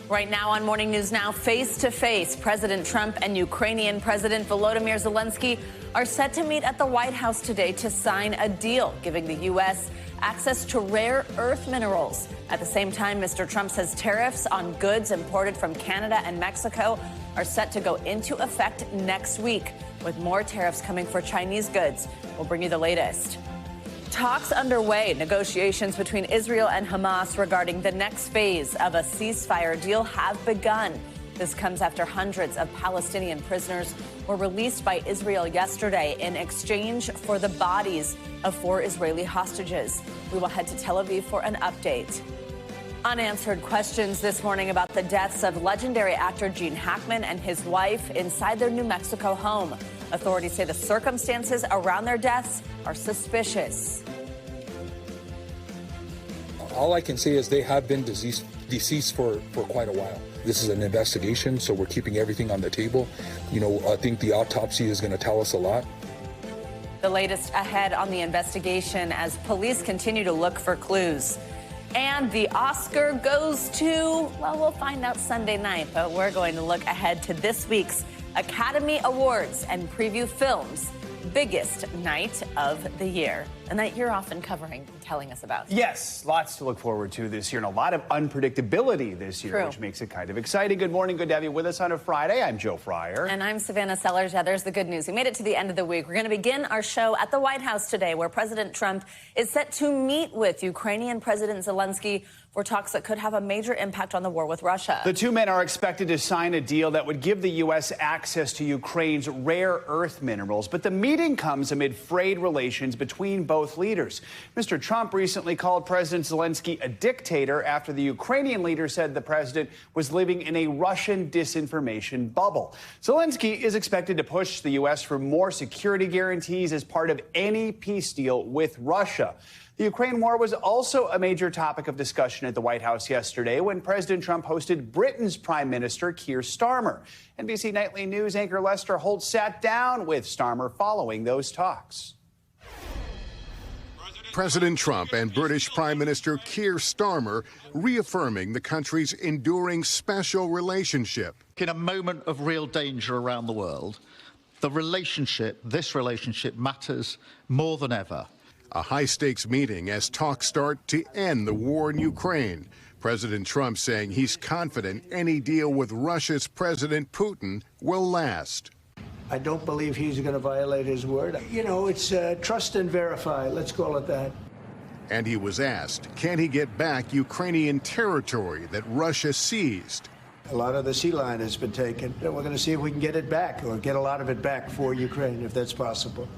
Right now on Morning News Now, face-to-face, President Trump and Ukrainian President Volodymyr Zelenskyy are set to meet at the White House today to sign a deal giving the U.S. access to rare earth minerals. At the same time, Mr. Trump says tariffs on goods imported from Canada and Mexico are set to go into effect next week, with more tariffs coming for Chinese goods. We'll bring you the latest. Talks underway. Negotiations between Israel and Hamas regarding the next phase of a ceasefire deal have begun. This comes after hundreds of Palestinian prisoners were released by Israel yesterday in exchange for the bodies of 4 Israeli hostages. We will head to Tel Aviv for an update. Unanswered questions this morning about the deaths of legendary actor Gene Hackman and his wife inside their New Mexico home. Authorities say the circumstances around their deaths are suspicious. All I can say is they have been deceased for quite a while. This is an investigation, so we're keeping everything on the table. You know, I think the autopsy is going to tell us a lot. The latest ahead on the investigation as police continue to look for clues. And the Oscar goes to, well, we'll find out Sunday night, but we're going to look ahead to this week's Academy Awards and preview films' biggest night of the year. A night you're often covering and telling us about. Yes, lots to look forward to this year and a lot of unpredictability this year, True. Which makes it kind of exciting. Good morning. Good to have you with us on a Friday. I'm Joe Fryer. And I'm Savannah Sellers. Yeah, there's the good news. We made it to the end of the week. We're going to begin our show at the White House today, where President Trump is set to meet with Ukrainian President Zelenskyy for talks that could have a major impact on the war with Russia. The two men are expected to sign a deal that would give the U.S. access to Ukraine's rare earth minerals. But the meeting comes amid frayed relations between both leaders. Mr. Trump recently called President Zelenskyy a dictator after the Ukrainian leader said the president was living in a Russian disinformation bubble. Zelenskyy is expected to push the U.S. for more security guarantees as part of any peace deal with Russia. The Ukraine war was also a major topic of discussion at the White House yesterday when President Trump hosted Britain's Prime Minister Keir Starmer. NBC Nightly News anchor Lester Holt sat down with Starmer following those talks. President Trump and British Prime Minister Keir Starmer reaffirming the country's enduring special relationship. In a moment of real danger around the world, this relationship matters more than ever. A high-stakes meeting as talks start to end the war in Ukraine. President Trump saying he's confident any deal with Russia's President Putin will last. I don't believe he's going to violate his word. You know, it's trust and verify. Let's call it that. And he was asked, can he get back Ukrainian territory that Russia seized? A lot of the sea line has been taken. We're going to see if we can get it back or get a lot of it back for Ukraine, if that's possible.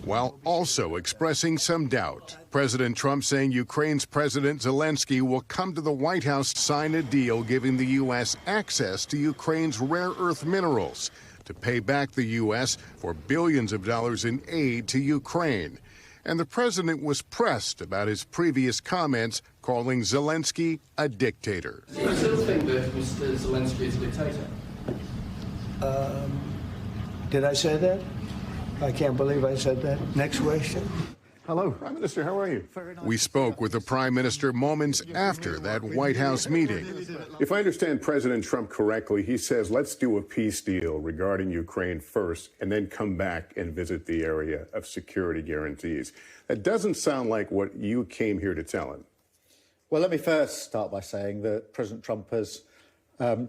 While also expressing some doubt. President Trump saying Ukraine's President Zelenskyy will come to the White House to sign a deal giving the U.S. access to Ukraine's rare earth minerals to pay back the U.S. for billions of dollars in aid to Ukraine. And the president was pressed about his previous comments calling Zelenskyy a dictator. Do you still think that Mr. Zelenskyy is a dictator? Did I say that? I can't believe I said that. Next question. Hello, Prime Minister. How are you? We spoke with the Prime Minister moments after that White House meeting. If I understand President Trump correctly, he says, let's do a peace deal regarding Ukraine first and then come back and visit the area of security guarantees. That doesn't sound like what you came here to tell him. Well, let me first start by saying that President Trump has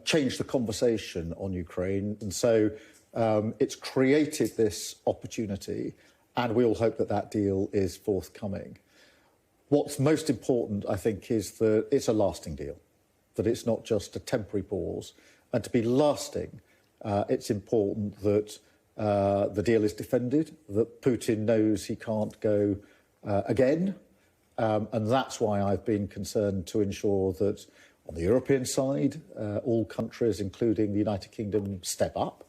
changed the conversation on Ukraine. And so it's created this opportunity, and we all hope that that deal is forthcoming. What's most important, I think, is that it's a lasting deal, that it's not just a temporary pause. And to be lasting, it's important that the deal is defended, that Putin knows he can't go again. And that's why I've been concerned to ensure that on the European side, all countries, including the United Kingdom, step up.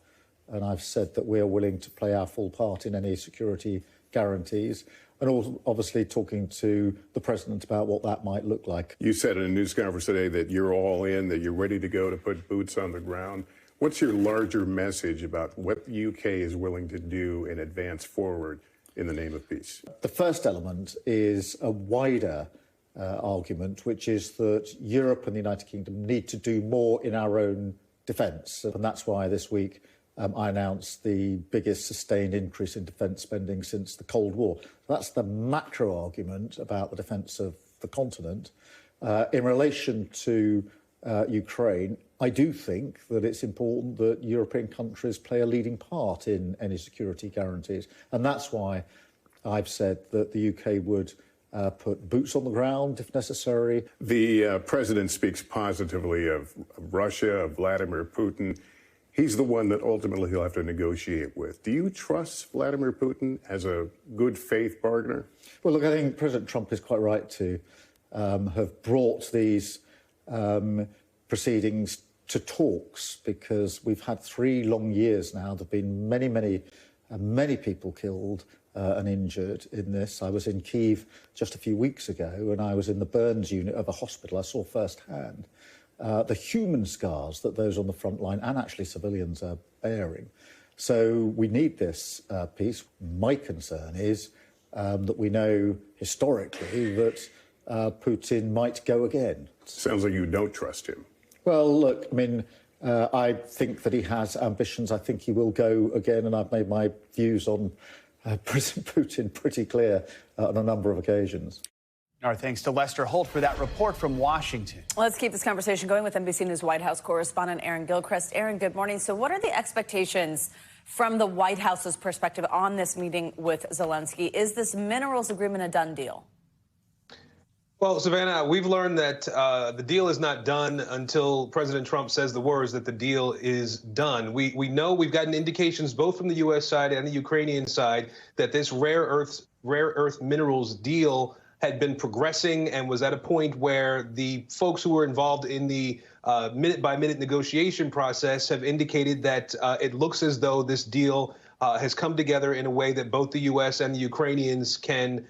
And I've said that we are willing to play our full part in any security guarantees, and also obviously talking to the president about what that might look like. You said in a news conference today that you're all in, that you're ready to go to put boots on the ground. What's your larger message about what the UK is willing to do and advance forward in the name of peace? The first element is a wider argument, which is that Europe and the United Kingdom need to do more in our own defence. And that's why this week I announced the biggest sustained increase in defence spending since the Cold War. That's the macro argument about the defence of the continent. In relation to Ukraine, I do think that it's important that European countries play a leading part in any security guarantees. And that's why I've said that the UK would put boots on the ground if necessary. The president speaks positively of Russia, of Vladimir Putin. He's the one that ultimately he'll have to negotiate with. Do you trust Vladimir Putin as a good faith partner? Well, look, I think President Trump is quite right to have brought these proceedings to talks, because we've had 3 long years now. There have been many people killed and injured in this. I was in Kyiv just a few weeks ago, and I was in the burns unit of a hospital. I saw firsthand the human scars that those on the front line and actually civilians are bearing. So we need this peace. My concern is that we know historically that Putin might go again. Sounds like you don't trust him. Well, look, I mean, I think that he has ambitions. I think he will go again, and I've made my views on President Putin pretty clear on a number of occasions. Our thanks to Lester Holt for that report from Washington. Let's keep this conversation going with NBC News White House correspondent Aaron Gilchrist. Aaron, good morning. So what are the expectations from the White House's perspective on this meeting with Zelenskyy? Is this minerals agreement a done deal? Well, Savannah, we've learned that the deal is not done until President Trump says the words that the deal is done. We know we've gotten indications both from the U.S. side and the Ukrainian side that this rare earth minerals deal had been progressing and was at a point where the folks who were involved in the minute-by-minute negotiation process have indicated that it looks as though this deal has come together in a way that both the U.S. and the Ukrainians can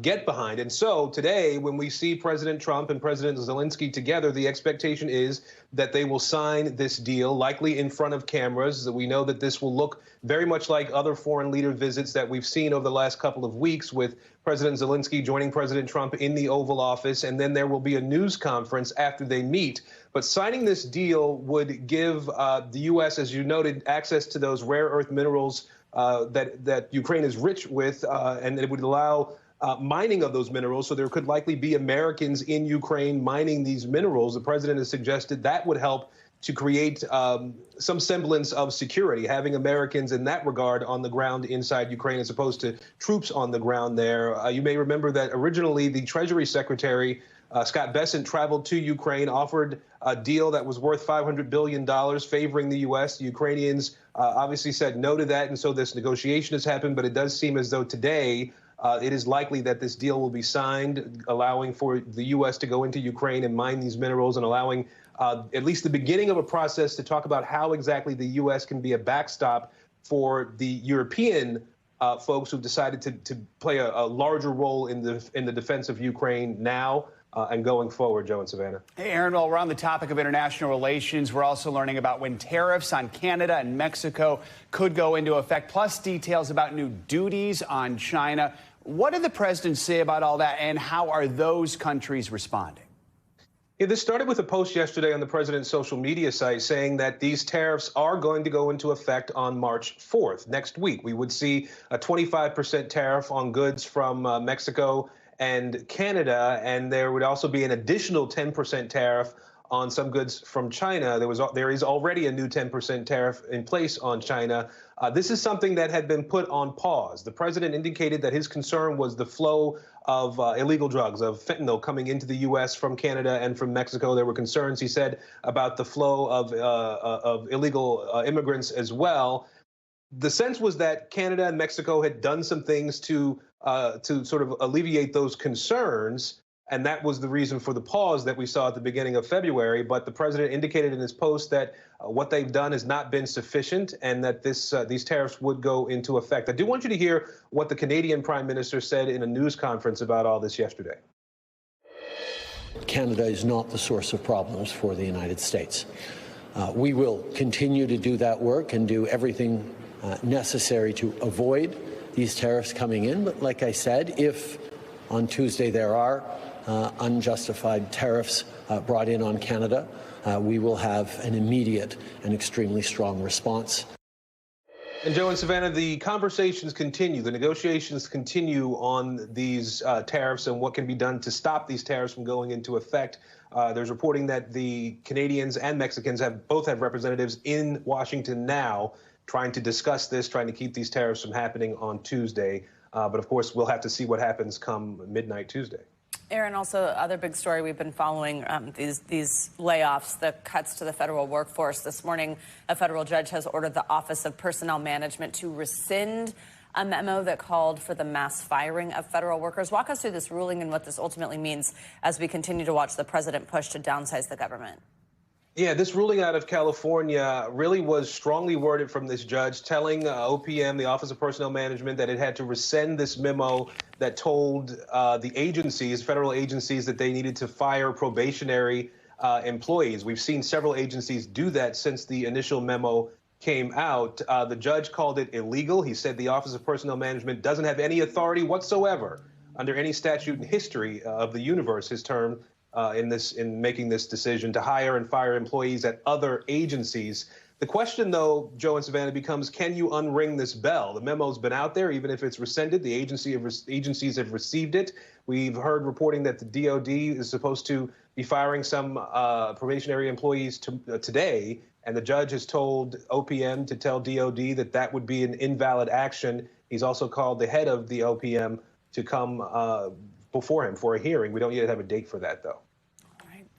get behind. And so today, when we see President Trump and President Zelenskyy together, the expectation is that they will sign this deal, likely in front of cameras. We know that this will look very much like other foreign leader visits that we've seen over the last couple of weeks, with President Zelenskyy joining President Trump in the Oval Office, and then there will be a news conference after they meet. But signing this deal would give the U.S., as you noted, access to those rare earth minerals that Ukraine is rich with, and it would allow mining of those minerals. So there could likely be Americans in Ukraine mining these minerals. The president has suggested that would help to create some semblance of security, having Americans in that regard on the ground inside Ukraine as opposed to troops on the ground there. You may remember that originally the Treasury Secretary, Scott Bessent, traveled to Ukraine, offered a deal that was worth $500 billion favoring the U.S. The Ukrainians obviously said no to that, and so this negotiation has happened. But it does seem as though today it is likely that this deal will be signed, allowing for the U.S. to go into Ukraine and mine these minerals, and allowing at least the beginning of a process to talk about how exactly the U.S. can be a backstop for the European folks who've decided to play a larger role in the defense of Ukraine now and going forward. Joe and Savannah. Hey, Aaron, while we're on the topic of international relations, we're also learning about when tariffs on Canada and Mexico could go into effect, plus details about new duties on China. What did the president say about all that, and how are those countries responding? Yeah, this started with a post yesterday on the president's social media site saying that these tariffs are going to go into effect on March 4th, next week. We would see a 25% tariff on goods from Mexico and Canada, and there would also be an additional 10% tariff on some goods from China. There is already a new 10% tariff in place on China. This is something that had been put on pause. The president indicated that his concern was the flow of illegal drugs, of fentanyl coming into the U.S. from Canada and from Mexico. There were concerns, he said, about the flow of illegal immigrants as well. The sense was that Canada and Mexico had done some things to sort of alleviate those concerns, and that was the reason for the pause that we saw at the beginning of February. But the president indicated in his post that what they've done has not been sufficient, and that these tariffs would go into effect. I do want you to hear what the Canadian Prime Minister said in a news conference about all this yesterday. Canada is not the source of problems for the United States. We will continue to do that work and do everything necessary to avoid these tariffs coming in. But like I said, if on Tuesday there are unjustified tariffs brought in on Canada, we will have an immediate and extremely strong response. And Joe and Savannah, the conversations continue, the negotiations continue on these tariffs and what can be done to stop these tariffs from going into effect. There's reporting that the Canadians and Mexicans both have representatives in Washington now trying to discuss this, trying to keep these tariffs from happening on Tuesday. But of course, we'll have to see what happens come midnight Tuesday. Aaron, also other big story we've been following, these layoffs, the cuts to the federal workforce. This morning, a federal judge has ordered the Office of Personnel Management to rescind a memo that called for the mass firing of federal workers. Walk us through this ruling and what this ultimately means as we continue to watch the president push to downsize the government. Yeah, this ruling out of California really was strongly worded from this judge, telling OPM, the Office of Personnel Management, that it had to rescind this memo that told the agencies, federal agencies, that they needed to fire probationary employees. We've seen several agencies do that since the initial memo came out. The judge called it illegal. He said the Office of Personnel Management doesn't have any authority whatsoever under any statute in history of the universe, his term, in making this decision to hire and fire employees at other agencies. The question, though, Joe and Savannah, becomes, can you unring this bell? The memo's been out there, even if it's rescinded. The agencies have received it. We've heard reporting that the DOD is supposed to be firing some probationary employees today, and the judge has told OPM to tell DOD that that would be an invalid action. He's also called the head of the OPM to come before him for a hearing. We don't yet have a date for that, though.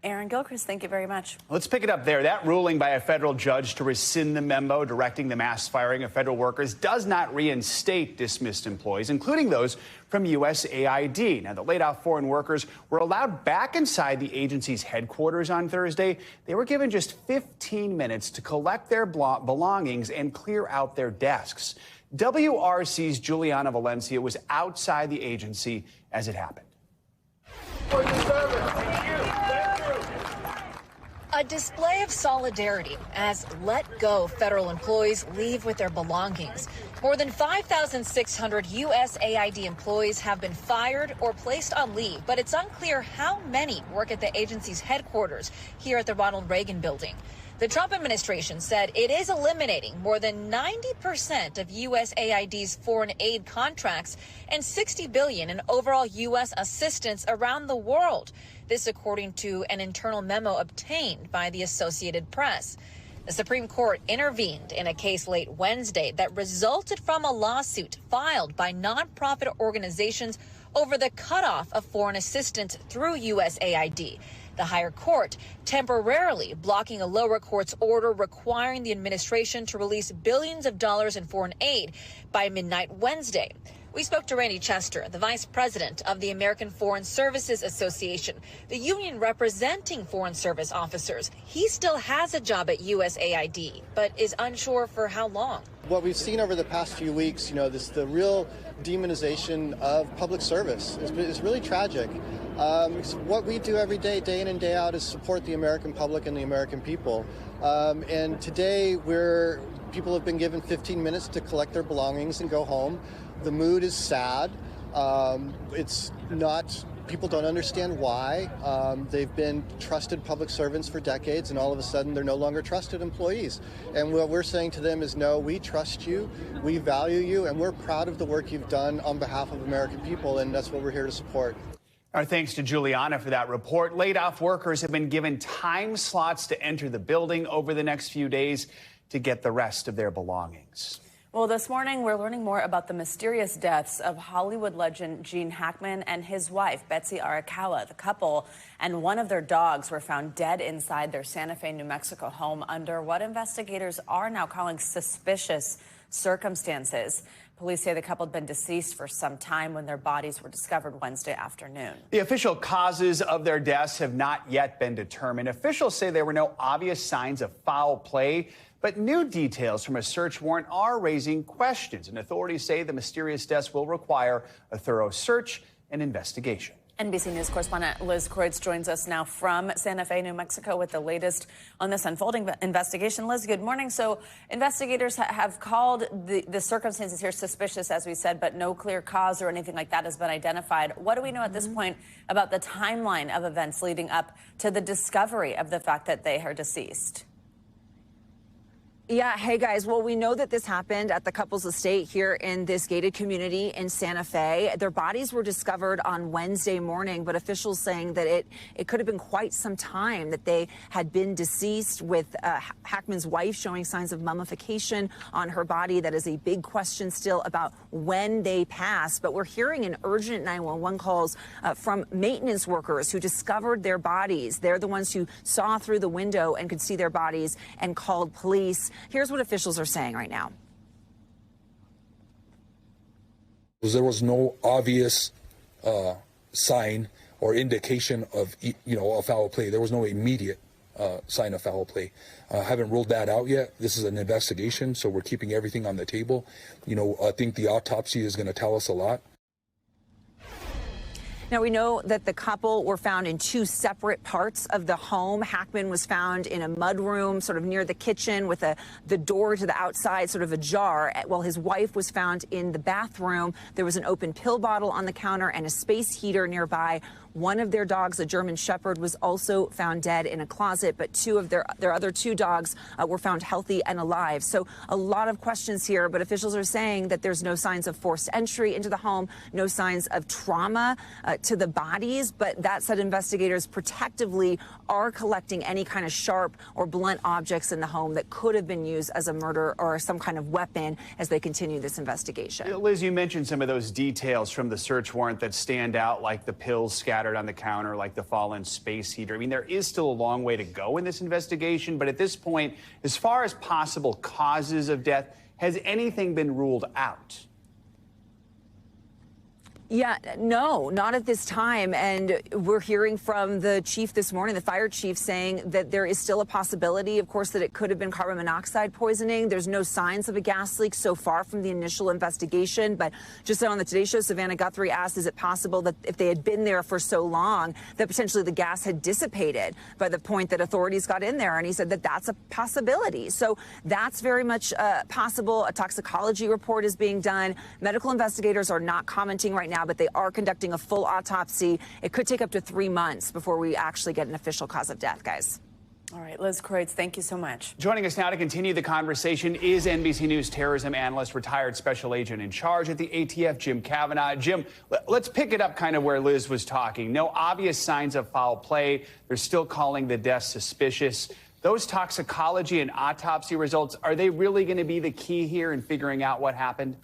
Aaron Gilchrist, thank you very much. Let's pick it up there. That ruling by a federal judge to rescind the memo directing the mass firing of federal workers does not reinstate dismissed employees, including those from USAID. Now, the laid-off foreign workers were allowed back inside the agency's headquarters on Thursday. They were given just 15 minutes to collect their belongings and clear out their desks. WRC's Juliana Valencia was outside the agency as it happened. For your service. Thank you. A display of solidarity as Let Go federal employees leave with their belongings. More than 5,600 USAID employees have been fired or placed on leave, but it's unclear how many work at the agency's headquarters here at the Ronald Reagan building. The Trump administration said it is eliminating more than 90% of USAID's foreign aid contracts and $60 billion in overall U.S. assistance around the world. This according to an internal memo obtained by the Associated Press. The Supreme Court intervened in a case late Wednesday that resulted from a lawsuit filed by nonprofit organizations over the cutoff of foreign assistance through USAID. The higher court temporarily blocking a lower court's order requiring the administration to release billions of dollars in foreign aid by midnight Wednesday. We spoke to Randy Chester, the vice president of the American Foreign Services Association, the union representing foreign service officers. He still has a job at USAID, but is unsure for how long. What we've seen over the past few weeks, the real demonization of public service is really tragic. What we do every day, day in and day out, is support the American public and the American people. And today, people have been given 15 minutes to collect their belongings and go home. The mood is sad. People don't understand why. They've been trusted public servants for decades, and all of a sudden they're no longer trusted employees. And what we're saying to them is, no, we trust you, we value you, and we're proud of the work you've done on behalf of American people, and that's what we're here to support. Our thanks to Juliana for that report. Laid-off workers have been given time slots to enter the building over the next few days to get the rest of their belongings. Well, this morning, we're learning more about the mysterious deaths of Hollywood legend Gene Hackman and his wife, Betsy Arakawa. The couple and one of their dogs were found dead inside their Santa Fe, New Mexico home under what investigators are now calling suspicious circumstances. Police say the couple had been deceased for some time when their bodies were discovered Wednesday afternoon. The official causes of their deaths have not yet been determined. Officials say there were no obvious signs of foul play, but new details from a search warrant are raising questions, and authorities say the mysterious deaths will require a thorough search and investigation. NBC News correspondent Liz Kreutz joins us now from Santa Fe, New Mexico, with the latest on this unfolding investigation. Liz, good morning. So investigators have called the circumstances here suspicious, as we said, but no clear cause or anything like that has been identified. What do we know at this point about the timeline of events leading up to the discovery of the fact that they are deceased? Yeah, hey guys. Well, we know that this happened at the couple's estate here in this gated community in Santa Fe. Their bodies were discovered on Wednesday morning, but officials saying that it could have been quite some time that they had been deceased, with Hackman's wife showing signs of mummification on her body. That is a big question still about when they passed. But we're hearing an urgent 911 calls from maintenance workers who discovered their bodies. They're the ones who saw through the window and could see their bodies and called police. Here's what officials are saying right now. There was no obvious sign or indication of, a foul play. There was no immediate sign of foul play. Haven't ruled that out yet. This is an investigation, so we're keeping everything on the table. I think the autopsy is going to tell us a lot. Now, we know that the couple were found in two separate parts of the home. Hackman was found in a mudroom sort of near the kitchen with the door to the outside sort of ajar, while his wife was found in the bathroom. There was an open pill bottle on the counter and a space heater nearby. One of their dogs, a German Shepherd, was also found dead in a closet, but two of their other two dogs were found healthy and alive. So a lot of questions here, but officials are saying that there's no signs of forced entry into the home, no signs of trauma to the bodies. But that said, investigators protectively are collecting any kind of sharp or blunt objects in the home that could have been used as a murder or some kind of weapon as they continue this investigation. Liz, you mentioned some of those details from the search warrant that stand out, like the pills scattered on the counter, like the fallen space heater. I mean, there is still a long way to go in this investigation, but at this point, as far as possible causes of death, has anything been ruled out? Yeah, no, not at this time. And we're hearing from the chief this morning, the fire chief, saying that there is still a possibility, of course, that it could have been carbon monoxide poisoning. There's no signs of a gas leak so far from the initial investigation. But just on the Today Show, Savannah Guthrie asked, is it possible that if they had been there for so long, that potentially the gas had dissipated by the point that authorities got in there? And he said that that's a possibility. So that's very much possible. A toxicology report is being done. Medical investigators are not commenting right now, but they are conducting a full autopsy. It could take up to 3 months before we actually get an official cause of death, guys. All right, Liz Kreutz, thank you so much. Joining us now to continue the conversation is NBC News terrorism analyst, retired special agent in charge at the ATF, Jim Kavanaugh. Jim, let's pick it up kind of where Liz was talking. No obvious signs of foul play. They're still calling the death suspicious. Those toxicology and autopsy results, are they really going to be the key here in figuring out what happened?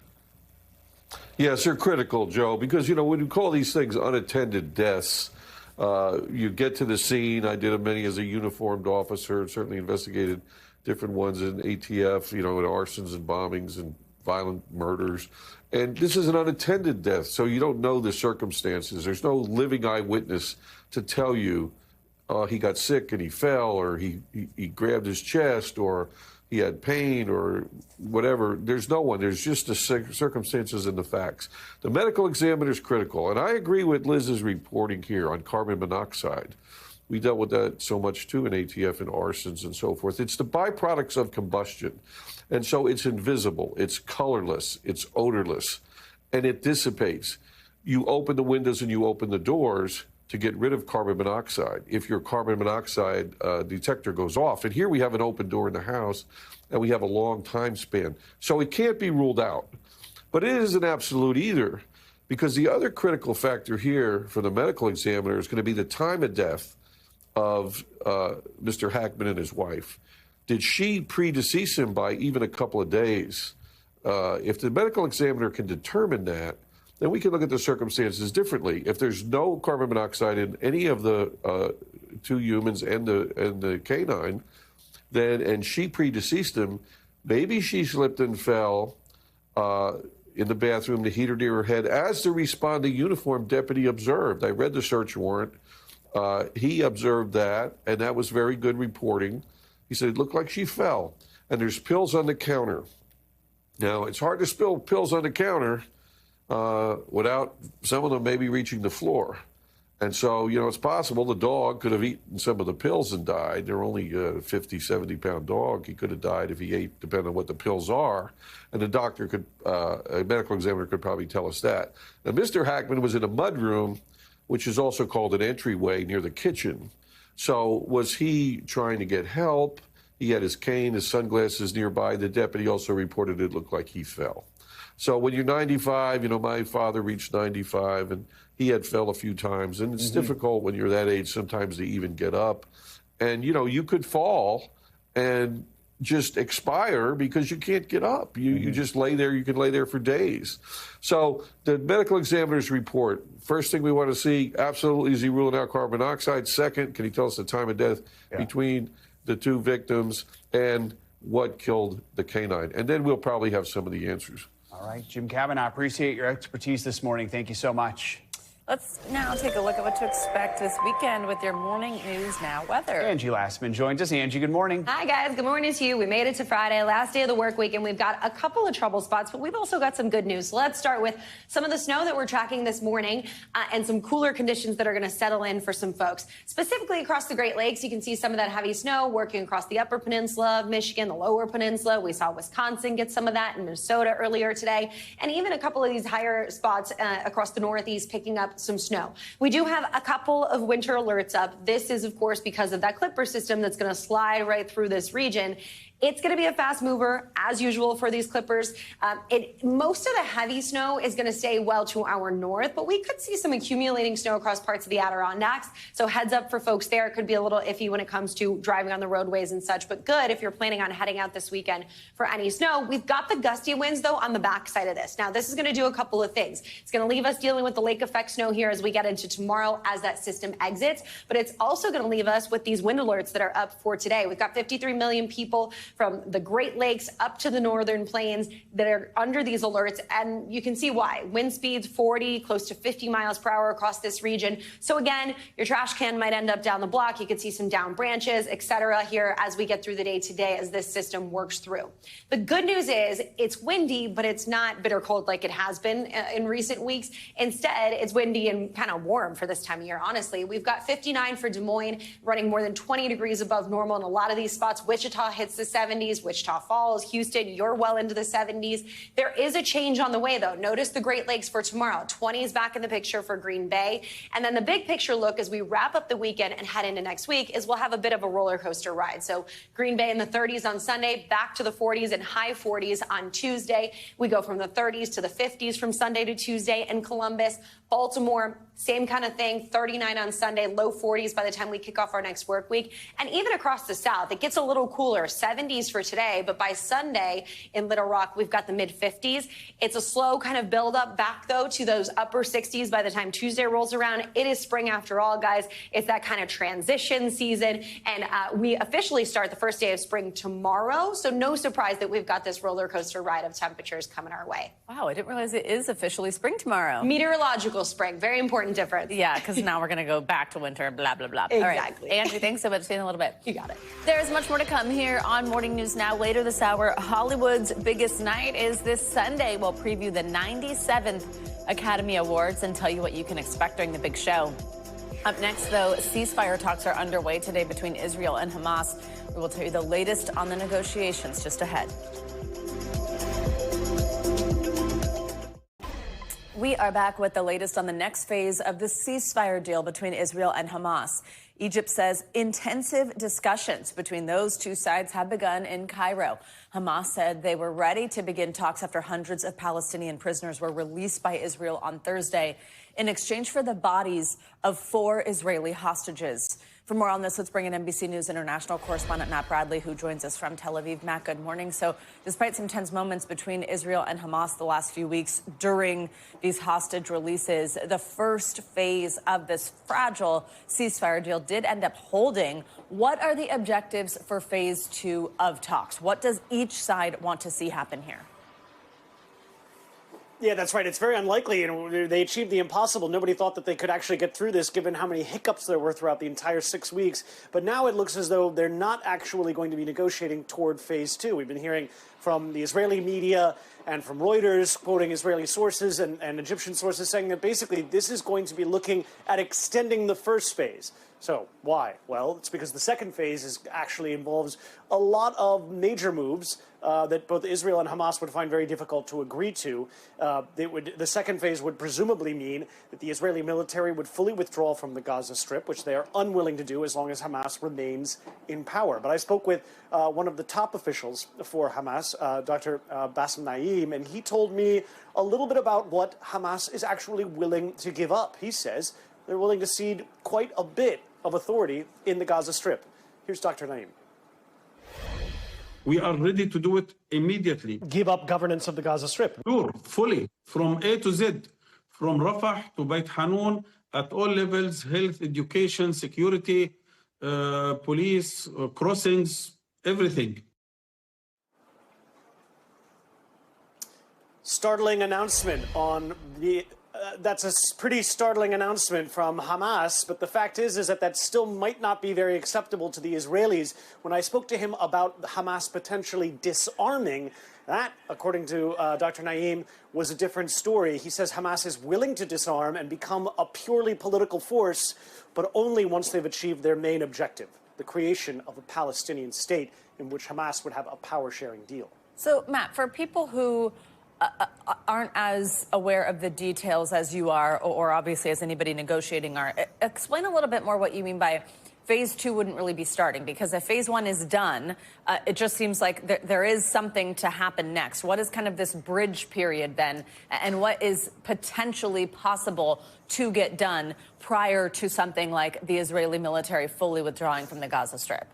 Yes, they're critical, Joe, because, when you call these things unattended deaths, you get to the scene. I did many as a uniformed officer, certainly investigated different ones in ATF, in arsons and bombings and violent murders. And this is an unattended death, so you don't know the circumstances. There's no living eyewitness to tell you he got sick and he fell, or he grabbed his chest, or he had pain, or whatever. There's no one. There's just the circumstances and the facts. The medical examiner is critical. And I agree with Liz's reporting here on carbon monoxide. We dealt with that so much, too, in ATF and arsons and so forth. It's the byproducts of combustion. And so it's invisible. It's colorless. It's odorless. And it dissipates. You open the windows and you open the doors to get rid of carbon monoxide if your carbon monoxide detector goes off. And here we have an open door in the house, and we have a long time span. So it can't be ruled out. But it isn't absolute either, because the other critical factor here for the medical examiner is going to be the time of death of Mr. Hackman and his wife. Did she predecease him by even a couple of days? If the medical examiner can determine that, then we can look at the circumstances differently. If there's no carbon monoxide in any of the two humans and the canine, and she predeceased him, maybe she slipped and fell in the bathroom, the heater near her head, as the responding uniformed deputy observed. I read the search warrant. He observed that, and that was very good reporting. He said it looked like she fell, and there's pills on the counter. Now, it's hard to spill pills on the counter without some of them maybe reaching the floor. And so, you know, it's possible the dog could have eaten some of the pills and died. They're only a 50, 70-pound dog. He could have died if he ate, depending on what the pills are. And the doctor could, a medical examiner could probably tell us that. Now, Mr. Hackman was in a mudroom, which is also called an entryway near the kitchen. So was he trying to get help? He had his cane, his sunglasses nearby. The deputy also reported it looked like he fell. So when you're 95, you know, my father reached 95, and he had fell a few times. And it's difficult when you're that age sometimes to even get up. And, you know, you could fall and just expire because you can't get up. You just lay there. You can lay there for days. So the medical examiner's report, first thing we want to see, absolutely, is he ruling out carbon monoxide? Second, can he tell us the time of death between the two victims and what killed the canine? And then we'll probably have some of the answers. All right, Jim Kavanaugh, appreciate your expertise this morning. Thank you so much. Let's now take a look at what to expect this weekend with your Morning News Now weather. Angie Lastman joins us. Angie, good morning. Hi, guys. Good morning to you. We made it to Friday, last day of the work week, and we've got a couple of trouble spots, but we've also got some good news. So let's start with some of the snow that we're tracking this morning and some cooler conditions that are going to settle in for some folks. Specifically across the Great Lakes, you can see some of that heavy snow working across the upper peninsula of Michigan, the lower peninsula. We saw Wisconsin get some of that, in Minnesota earlier today, and even a couple of these higher spots across the Northeast picking up some snow. We do have a couple of winter alerts up. This is, of course, because of that Clipper system that's going to slide right through this region. It's going to be a fast mover, as usual, for these Clippers. Most of the heavy snow is going to stay well to our north, but we could see some accumulating snow across parts of the Adirondacks. So heads up for folks there. It could be a little iffy when it comes to driving on the roadways and such, but good if you're planning on heading out this weekend for any snow. We've got the gusty winds, though, on the backside of this. Now, this is going to do a couple of things. It's going to leave us dealing with the lake effect snow here as we get into tomorrow as that system exits, but it's also going to leave us with these wind alerts that are up for today. We've got 53 million people from the Great Lakes up to the northern plains that are under these alerts, and you can see why. Wind speeds 40, close to 50 miles per hour across this region. So again, your trash can might end up down the block. You could see some down branches, etc. here as we get through the day today as this system works through. The good news is it's windy, but it's not bitter cold like it has been in recent weeks. Instead, it's windy and kind of warm for this time of year, honestly. We've got 59 for Des Moines, running more than 20 degrees above normal in a lot of these spots. Wichita hits the 70s. Wichita Falls, Houston, you're well into the 70s. There is a change on the way, though. Notice the Great Lakes for tomorrow. 20 is back in the picture for Green Bay. And then the big picture look as we wrap up the weekend and head into next week is we'll have a bit of a roller coaster ride. So Green Bay in the 30s on Sunday, back to the 40s and high 40s on Tuesday. We go from the 30s to the 50s from Sunday to Tuesday in Columbus. Baltimore, same kind of thing, 39 on Sunday, low 40s by the time we kick off our next work week. And even across the South, it gets a little cooler, 70s for today, but by Sunday in Little Rock, we've got the mid-50s. It's a slow kind of build-up back, though, to those upper 60s by the time Tuesday rolls around. It is spring after all, guys. It's that kind of transition season, and we officially start the first day of spring tomorrow, so no surprise that we've got this roller coaster ride of temperatures coming our way. Wow, I didn't realize it is officially spring tomorrow. Meteorological spring, very important difference. Yeah, because now we're going to go back to winter, blah, blah, blah. Exactly. All right. Angie, thanks so much. See you in a little bit. You got it. There's much more to come here on Morning News Now. Later this hour, Hollywood's biggest night is this Sunday. We'll preview the 97th Academy Awards and tell you what you can expect during the big show. Up next, though, ceasefire talks are underway today between Israel and Hamas. We will tell you the latest on the negotiations just ahead. We are back with the latest on the next phase of the ceasefire deal between Israel and Hamas. Egypt says intensive discussions between those two sides have begun in Cairo. Hamas said they were ready to begin talks after hundreds of Palestinian prisoners were released by Israel on Thursday in exchange for the bodies of 4 Israeli hostages. For more on this, let's bring in NBC News International correspondent Matt Bradley, who joins us from Tel Aviv. Matt, good morning. So despite some tense moments between Israel and Hamas the last few weeks during these hostage releases, the first phase of this fragile ceasefire deal did end up holding. What are the objectives for phase 2 of talks? What does each side want to see happen here? Yeah, that's right. It's very unlikely. You know, they achieved the impossible. Nobody thought that they could actually get through this, given how many hiccups there were throughout the entire 6 weeks. But now it looks as though they're not actually going to be negotiating toward phase two. We've been hearing from the Israeli media and from Reuters, quoting Israeli sources and Egyptian sources, saying that basically this is going to be looking at extending the first phase. So why? Well, it's because the second phase actually involves a lot of major moves that both Israel and Hamas would find very difficult to agree to. The second phase would presumably mean that the Israeli military would fully withdraw from the Gaza Strip, which they are unwilling to do as long as Hamas remains in power. But I spoke with one of the top officials for Hamas, Dr. Bassem Naim, and he told me a little bit about what Hamas is actually willing to give up. He says they're willing to cede quite a bit of authority in the Gaza Strip. Here's Dr. Naim. We are ready to do it immediately. Give up governance of the Gaza Strip? Sure, fully, from A to Z, from Rafah to Beit Hanun, at all levels, health, education, security, police, crossings, everything. Startling announcement on the... that's a pretty startling announcement from Hamas, but the fact is that still might not be very acceptable to the Israelis. When I spoke to him about Hamas potentially disarming, that, according to Dr. Naim, was a different story. He says Hamas is willing to disarm and become a purely political force, but only once they've achieved their main objective, the creation of a Palestinian state in which Hamas would have a power-sharing deal. So, Matt, for people who aren't as aware of the details as you are, or obviously as anybody negotiating are, explain a little bit more what you mean by phase two wouldn't really be starting, because if phase one is done, it just seems like there is something to happen next. What is kind of this bridge period then, and what is potentially possible to get done prior to something like the Israeli military fully withdrawing from the Gaza Strip?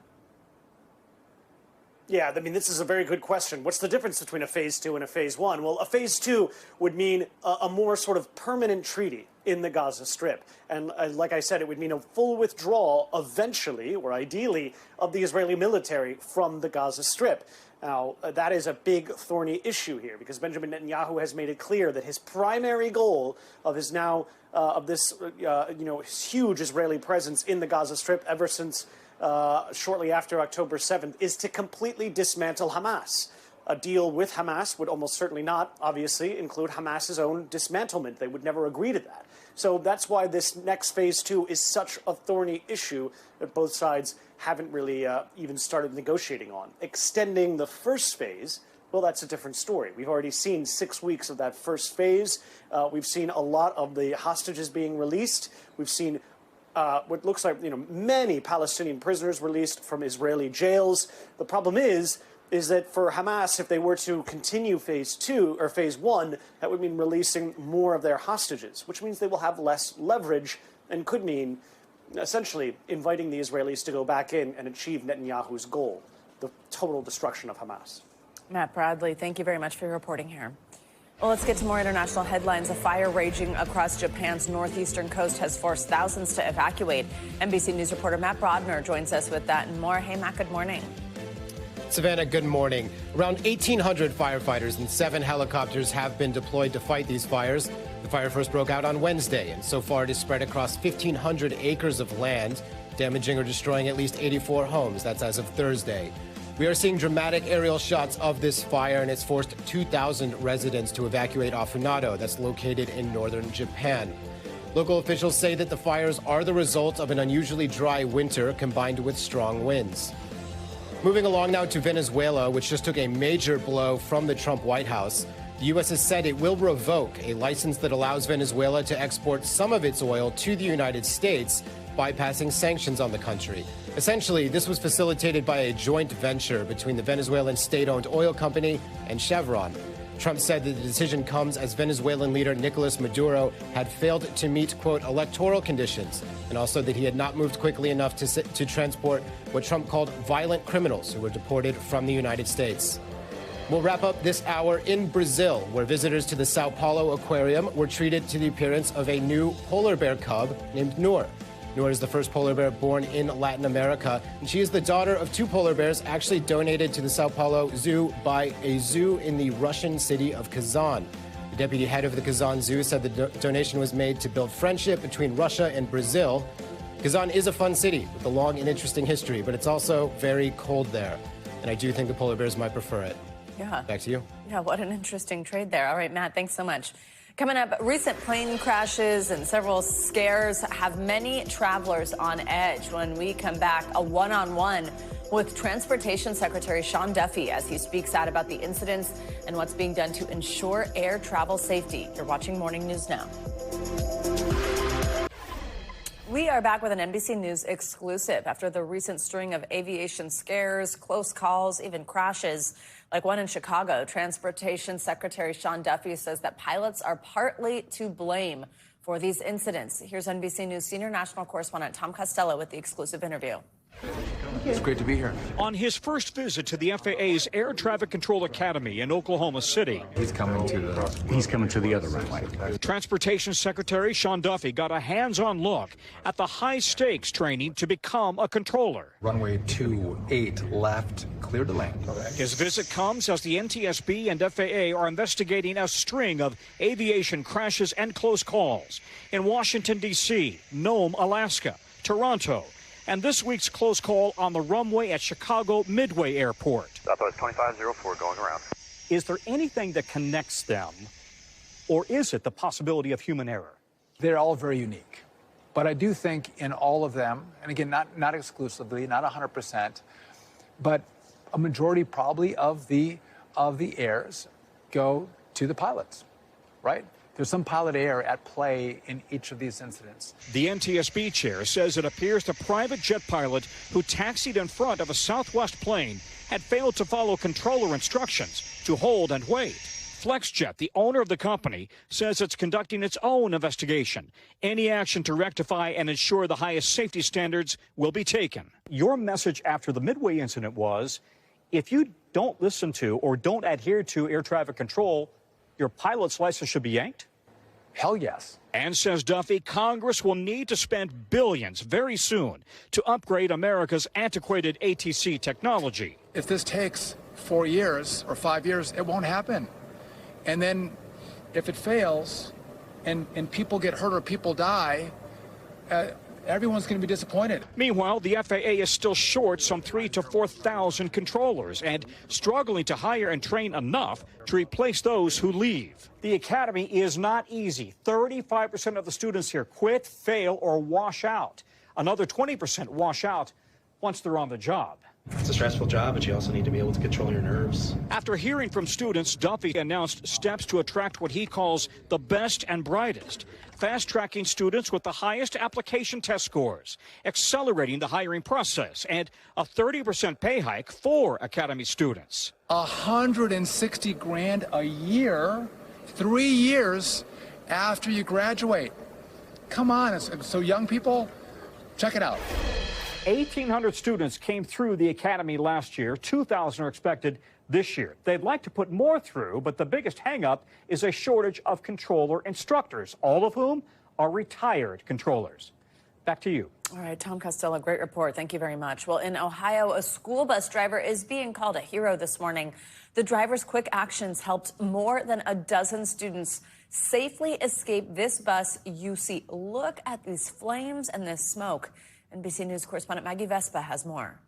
Yeah, I mean, this is a very good question. What's the difference between a phase two and a phase one? Well, a phase two would mean a more sort of permanent treaty in the Gaza Strip. And like I said, it would mean a full withdrawal eventually, or ideally, of the Israeli military from the Gaza Strip. Now, that is a big thorny issue here, because Benjamin Netanyahu has made it clear that his primary goal of his now this huge Israeli presence in the Gaza Strip ever since shortly after October 7th is to completely dismantle Hamas. A deal with Hamas would almost certainly not, obviously, include Hamas's own dismantlement. They would never agree to that. So that's why this next phase two is such a thorny issue that both sides haven't really even started negotiating on. Extending the first phase, well, that's a different story. We've already seen 6 weeks of that first phase. We've seen a lot of the hostages being released. We've seen what looks like, many Palestinian prisoners released from Israeli jails. The problem is that for Hamas, if they were to continue phase two or phase one, that would mean releasing more of their hostages, which means they will have less leverage and could mean essentially inviting the Israelis to go back in and achieve Netanyahu's goal, the total destruction of Hamas. Matt Bradley, thank you very much for your reporting here. Well, let's get to more international headlines. A fire raging across Japan's northeastern coast has forced thousands to evacuate. NBC News reporter Matt Brodner joins us with that and more. Hey, Matt, good morning. Savannah, good morning. Around 1,800 firefighters and 7 helicopters have been deployed to fight these fires. The fire first broke out on Wednesday, and so far it has spread across 1,500 acres of land, damaging or destroying at least 84 homes. That's as of Thursday. We are seeing dramatic aerial shots of this fire, and it's forced 2,000 residents to evacuate Afunado, that's located in northern Japan. Local officials say that the fires are the result of an unusually dry winter combined with strong winds. Moving along now to Venezuela, which just took a major blow from the Trump White House. The U.S. has said it will revoke a license that allows Venezuela to export some of its oil to the United States, bypassing sanctions on the country. Essentially, this was facilitated by a joint venture between the Venezuelan state-owned oil company and Chevron. Trump said that the decision comes as Venezuelan leader Nicolas Maduro had failed to meet, quote, electoral conditions, and also that he had not moved quickly enough to transport what Trump called violent criminals who were deported from the United States. We'll wrap up this hour in Brazil, where visitors to the Sao Paulo Aquarium were treated to the appearance of a new polar bear cub named Noor. Noor is the first polar bear born in Latin America, and she is the daughter of 2 polar bears actually donated to the Sao Paulo Zoo by a zoo in the Russian city of Kazan. The deputy head of the Kazan Zoo said the donation was made to build friendship between Russia and Brazil. Kazan is a fun city with a long and interesting history, but it's also very cold there. And I do think the polar bears might prefer it. Yeah. Back to you. Yeah, what an interesting trade there. All right, Matt, thanks so much. Coming up, recent plane crashes and several scares have many travelers on edge. When we come back, a one-on-one with Transportation Secretary Sean Duffy as he speaks out about the incidents and what's being done to ensure air travel safety. You're watching Morning News Now. We are back with an NBC News exclusive after the recent string of aviation scares, close calls, even crashes, like one in Chicago. Transportation Secretary Sean Duffy says that pilots are partly to blame for these incidents. Here's NBC News senior national correspondent Tom Costello with the exclusive interview. It's great to be here. On his first visit to the FAA's Air Traffic Control Academy in Oklahoma City. He's coming to the other runway. Transportation Secretary Sean Duffy got a hands-on look at the high-stakes training to become a controller. Runway 28 left, clear to land. His visit comes as the NTSB and FAA are investigating a string of aviation crashes and close calls in Washington, D.C., Nome, Alaska, Toronto, and this week's close call on the runway at Chicago Midway Airport. I thought it was 2504 going around. Is there anything that connects them, or is it the possibility of human error? They're all very unique. But I do think in all of them, and again, not exclusively, not 100%, but a majority probably of the errors go to the pilots, right? There's some pilot error at play in each of these incidents. The NTSB chair says it appears the private jet pilot who taxied in front of a Southwest plane had failed to follow controller instructions to hold and wait. FlexJet, the owner of the company, says it's conducting its own investigation. Any action to rectify and ensure the highest safety standards will be taken. Your message after the Midway incident was, if you don't listen to or don't adhere to air traffic control, your pilot's license should be yanked? Hell yes. And says Duffy, Congress will need to spend billions very soon to upgrade America's antiquated ATC technology. If this takes 4 years or 5 years, it won't happen. And then if it fails and people get hurt or people die, everyone's going to be disappointed. Meanwhile, the FAA is still short some 3,000 to 4,000 controllers and struggling to hire and train enough to replace those who leave. The academy is not easy. 35% of the students here quit, fail, or wash out. Another 20% wash out once they're on the job. It's a stressful job, but you also need to be able to control your nerves. After hearing from students, Duffy announced steps to attract what he calls the best and brightest, fast-tracking students with the highest application test scores, accelerating the hiring process, and a 30% pay hike for Academy students. $160,000 a year, 3 years after you graduate. Come on, so young people, check it out. 1,800 students came through the academy last year. 2,000 are expected this year. They'd like to put more through, but the biggest hang-up is a shortage of controller instructors, all of whom are retired controllers. Back to you. All right, Tom Costello, great report. Thank you very much. Well, in Ohio, a school bus driver is being called a hero this morning. The driver's quick actions helped more than a dozen students safely escape this bus. You see, look at these flames and this smoke. NBC News correspondent Maggie Vespa has more.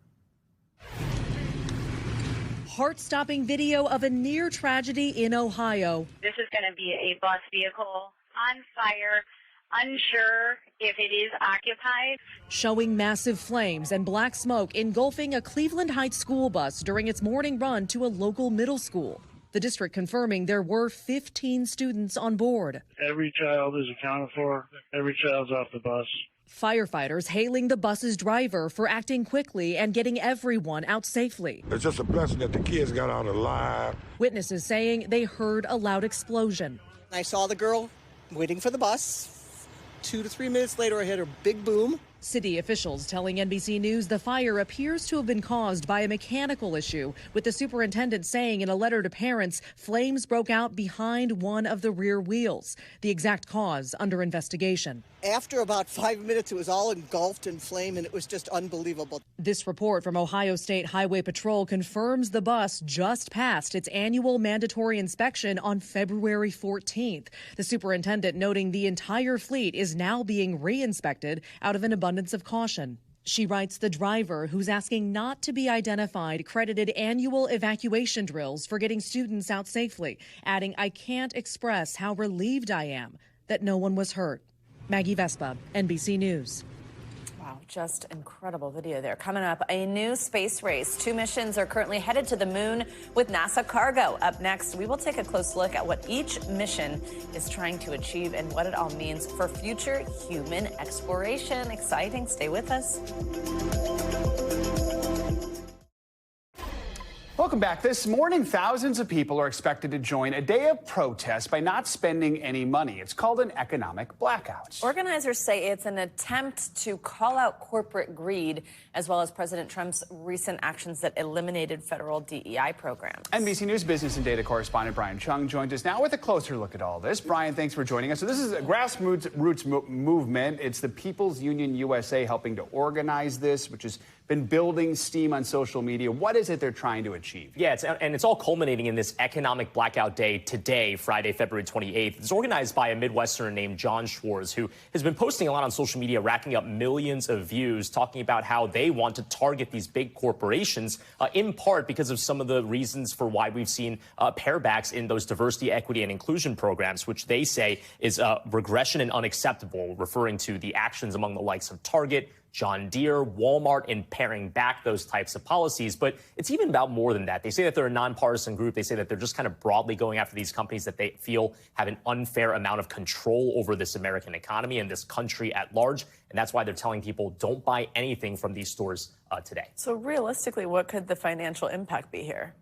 Heart-stopping video of a near tragedy in Ohio. This is going to be a bus vehicle on fire, unsure if it is occupied. Showing massive flames and black smoke engulfing a Cleveland Heights school bus during its morning run to a local middle school. The district confirming there were 15 students on board. Every child is accounted for. Every child's off the bus. Firefighters hailing the bus's driver for acting quickly and getting everyone out safely. It's just a blessing that the kids got out alive. Witnesses saying they heard a loud explosion. I saw the girl waiting for the bus. 2 to 3 minutes later, I heard a big boom. City officials telling NBC News the fire appears to have been caused by a mechanical issue, with the superintendent saying in a letter to parents flames broke out behind one of the rear wheels. The exact cause under investigation. After about 5 minutes, it was all engulfed in flame, and it was just unbelievable. This report from Ohio State Highway Patrol confirms the bus just passed its annual mandatory inspection on February 14th. The superintendent noting the entire fleet is now being re-inspected out of an abundance of caution. She writes the driver, who's asking not to be identified, credited annual evacuation drills for getting students out safely, adding, "I can't express how relieved I am that no one was hurt." Maggie Vespa, NBC News. Wow, just incredible video there. Coming up, a new space race. 2 missions are currently headed to the moon with NASA cargo. Up next, we will take a close look at what each mission is trying to achieve and what it all means for future human exploration. Exciting. Stay with us. Welcome back. This morning, thousands of people are expected to join a day of protest by not spending any money. It's called an economic blackout. Organizers say it's an attempt to call out corporate greed, as well as President Trump's recent actions that eliminated federal DEI programs. NBC News business and data correspondent Brian Chung joins us now with a closer look at all this. Brian, thanks for joining us. So this is a grassroots movement. It's the People's Union USA helping to organize this, which has been building steam on social media. What is it they're trying to achieve? Yeah, it's all culminating in this economic blackout day today, Friday, February 28th. It's organized by a Midwesterner named John Schwartz, who has been posting a lot on social media, racking up millions of views, talking about how they want to target these big corporations, in part because of some of the reasons for why we've seen parebacks in those diversity, equity, and inclusion programs, which they say is regression and unacceptable, referring to the actions among the likes of Target, John Deere, Walmart in paring back those types of policies. But it's even about more than that. They say that they're a nonpartisan group. They say that they're just kind of broadly going after these companies that they feel have an unfair amount of control over this American economy and this country at large. And that's why they're telling people don't buy anything from these stores today. So realistically, what could the financial impact be here?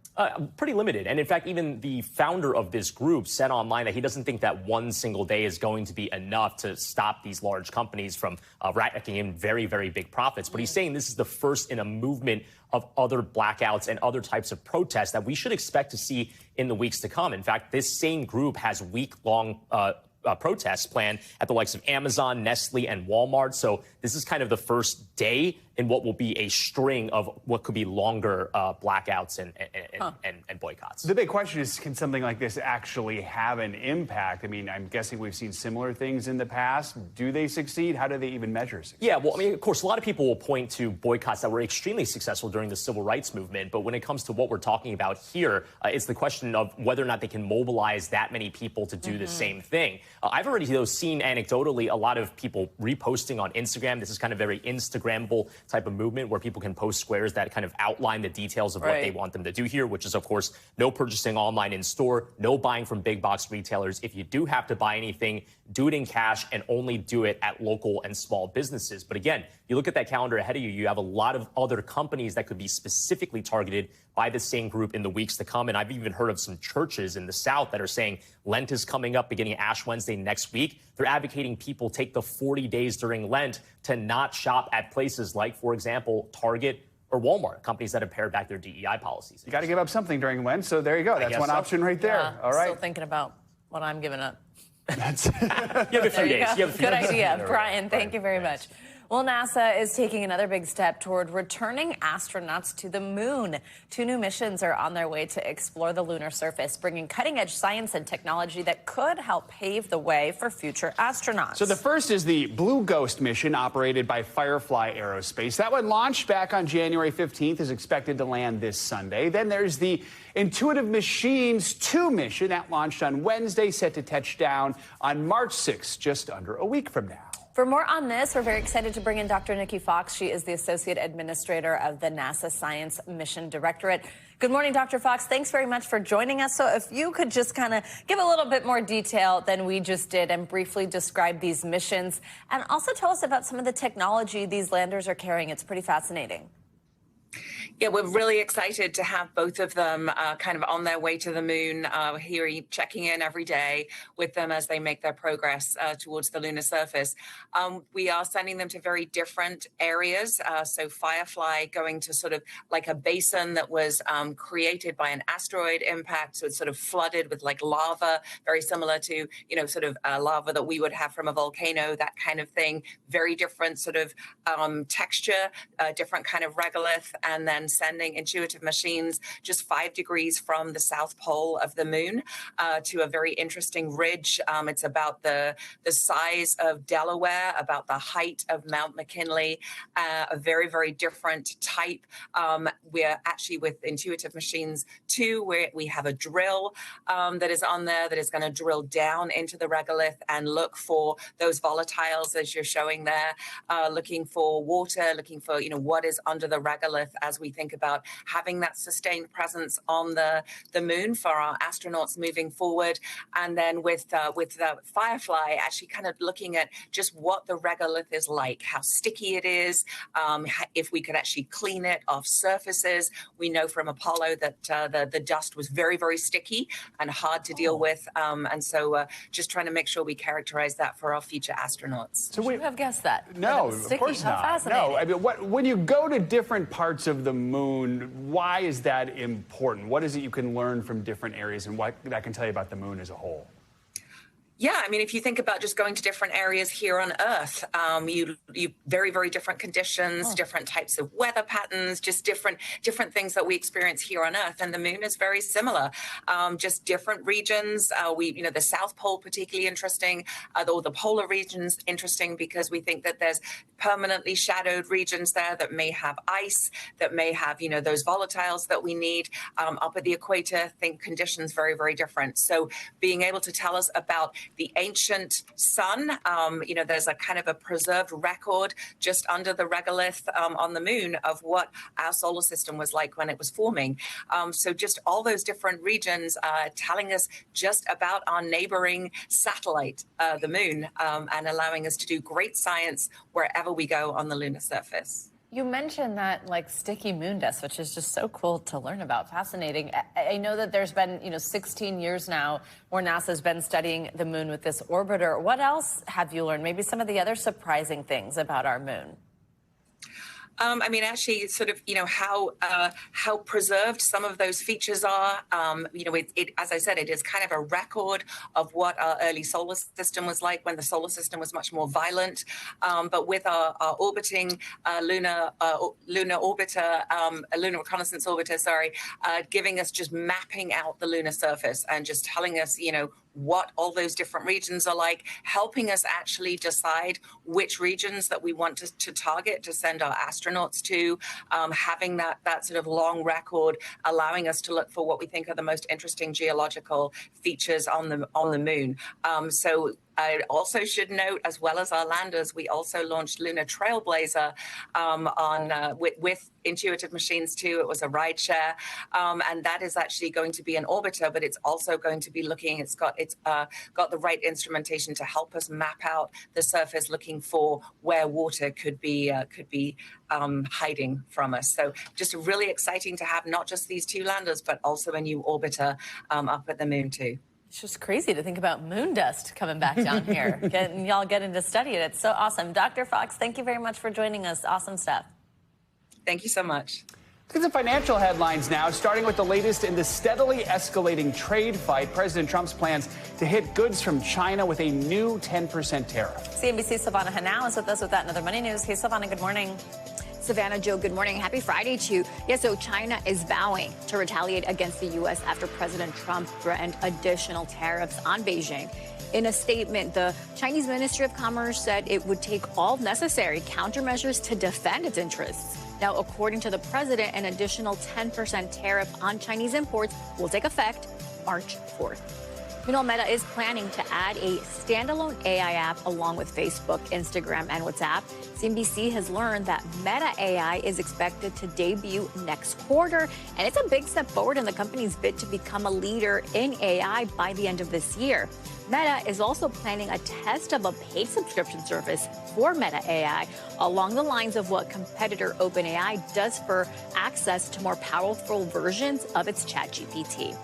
Pretty limited. And in fact, even the founder of this group said online that he doesn't think that one single day is going to be enough to stop these large companies from racking in very, very big profits. But he's saying this is the first in a movement of other blackouts and other types of protests that we should expect to see in the weeks to come. In fact, this same group has week-long protests planned at the likes of Amazon, Nestle, and Walmart. So this is kind of the first day in what will be a string of what could be longer blackouts and boycotts. The big question is, can something like this actually have an impact? I mean, I'm guessing we've seen similar things in the past. Do they succeed? How do they even measure success? Yeah, well, I mean, of course, a lot of people will point to boycotts that were extremely successful during the civil rights movement. But when it comes to what we're talking about here, it's the question of whether or not they can mobilize that many people to do the same thing. I've already, though, seen anecdotally a lot of people reposting on Instagram. This is kind of very Instagrammable type of movement where people can post squares that kind of outline the details of what they want them to do here, which is, of course, no purchasing online in store, no buying from big box retailers. If you do have to buy anything, do it in cash and only do it at local and small businesses. But again, you look at that calendar ahead of you, you have a lot of other companies that could be specifically targeted by the same group in the weeks to come. And I've even heard of some churches in the South that are saying Lent is coming up beginning Ash Wednesday next week. They're advocating people take the 40 days during Lent to not shop at places like, for example, Target or Walmart, companies that have pared back their DEI policies. You got to give up something during Lent, so there you go. That's one option right there. Yeah, all right. Still thinking about what I'm giving up. You have a few days. Good idea. Brian, thank you very much. Well, NASA is taking another big step toward returning astronauts to the moon. 2 new missions are on their way to explore the lunar surface, bringing cutting-edge science and technology that could help pave the way for future astronauts. So the first is the Blue Ghost mission operated by Firefly Aerospace. That one launched back on January 15th, is expected to land this Sunday. Then there's the Intuitive Machines 2 mission that launched on Wednesday, set to touch down on March 6th, just under a week from now. For more on this, we're very excited to bring in Dr. Nikki Fox. She is the Associate Administrator of the NASA Science Mission Directorate. Good morning, Dr. Fox. Thanks very much for joining us. So if you could just kind of give a little bit more detail than we just did and briefly describe these missions, and also tell us about some of the technology these landers are carrying. It's pretty fascinating. Yeah, we're really excited to have both of them kind of on their way to the moon, here checking in every day with them as they make their progress towards the lunar surface. We are sending them to very different areas. So Firefly going to sort of like a basin that was created by an asteroid impact. So it's sort of flooded with like lava, very similar to, sort of lava that we would have from a volcano, that kind of thing. Very different sort of texture, different kind of regolith, and then sending Intuitive Machines just 5 degrees from the south pole of the moon to a very interesting ridge. It's about the size of Delaware, about the height of Mount McKinley, a very, very different type. We're actually with Intuitive Machines 2, where we have a drill that is on there that is going to drill down into the regolith and look for those volatiles, as you're showing there, looking for water, looking for, what is under the regolith as we think about having that sustained presence on the moon for our astronauts moving forward. And then with Firefly, actually kind of looking at just what the regolith is like, how sticky it is, if we could actually clean it off surfaces. We know from Apollo that the dust was very, very sticky and hard to deal with. And so just trying to make sure we characterize that for our future astronauts. So we have guessed that. No, of course not. No, I mean, when you go to different parts of the moon, why is that important? What is it you can learn from different areas, and what that can tell you about the moon as a whole? Yeah, I mean, if you think about just going to different areas here on Earth, you very, very different conditions, different types of weather patterns, just different things that we experience here on Earth. And the moon is very similar, just different regions. The South Pole particularly interesting, or the polar regions interesting, because we think that there's permanently shadowed regions there that may have ice, that may have, those volatiles that we need. Up at the equator, think conditions very, very different. So being able to tell us about the ancient sun, there's a kind of a preserved record just under the regolith on the moon of what our solar system was like when it was forming. So just all those different regions telling us just about our neighboring satellite, the moon, and allowing us to do great science wherever we go on the lunar surface. You mentioned that like sticky moon dust, which is just so cool to learn about. Fascinating. I know that there's been, 16 years now where NASA's been studying the moon with this orbiter. What else have you learned? Maybe some of the other surprising things about our moon? Actually, sort of, how preserved some of those features are. As I said, it is kind of a record of what our early solar system was like when the solar system was much more violent. But with our orbiting lunar orbiter, a lunar reconnaissance orbiter, giving us just mapping out the lunar surface and just telling us, what all those different regions are like, helping us actually decide which regions that we want to target to send our astronauts to, having that sort of long record, allowing us to look for what we think are the most interesting geological features on the moon. So I also should note, as well as our landers, we also launched Lunar Trailblazer with Intuitive Machines 2. It was a ride share, and that is actually going to be an orbiter, but it's also going to be looking. It's got the right instrumentation to help us map out the surface, looking for where water could be hiding from us. So just really exciting to have not just these 2 landers, but also a new orbiter up at the moon too. It's just crazy to think about moon dust coming back down here. Y'all getting to study it. It's so awesome. Dr. Fox, thank you very much for joining us. Awesome stuff. Thank you so much. Look at the financial headlines now, starting with the latest in the steadily escalating trade fight. President Trump's plans to hit goods from China with a new 10% tariff. CNBC's Savannah Hanau is with us with that and other money news. Hey, Savannah, good morning. Savannah, Joe, good morning. Happy Friday to you. Yeah, so China is vowing to retaliate against the U.S. after President Trump threatened additional tariffs on Beijing. In a statement, the Chinese Ministry of Commerce said it would take all necessary countermeasures to defend its interests. Now, according to the president, an additional 10% tariff on Chinese imports will take effect March 4th. Meanwhile, Meta is planning to add a standalone AI app along with Facebook, Instagram, and WhatsApp. CNBC has learned that Meta AI is expected to debut next quarter, and it's a big step forward in the company's bid to become a leader in AI by the end of this year. Meta is also planning a test of a paid subscription service for Meta AI along the lines of what competitor OpenAI does for access to more powerful versions of its ChatGPT.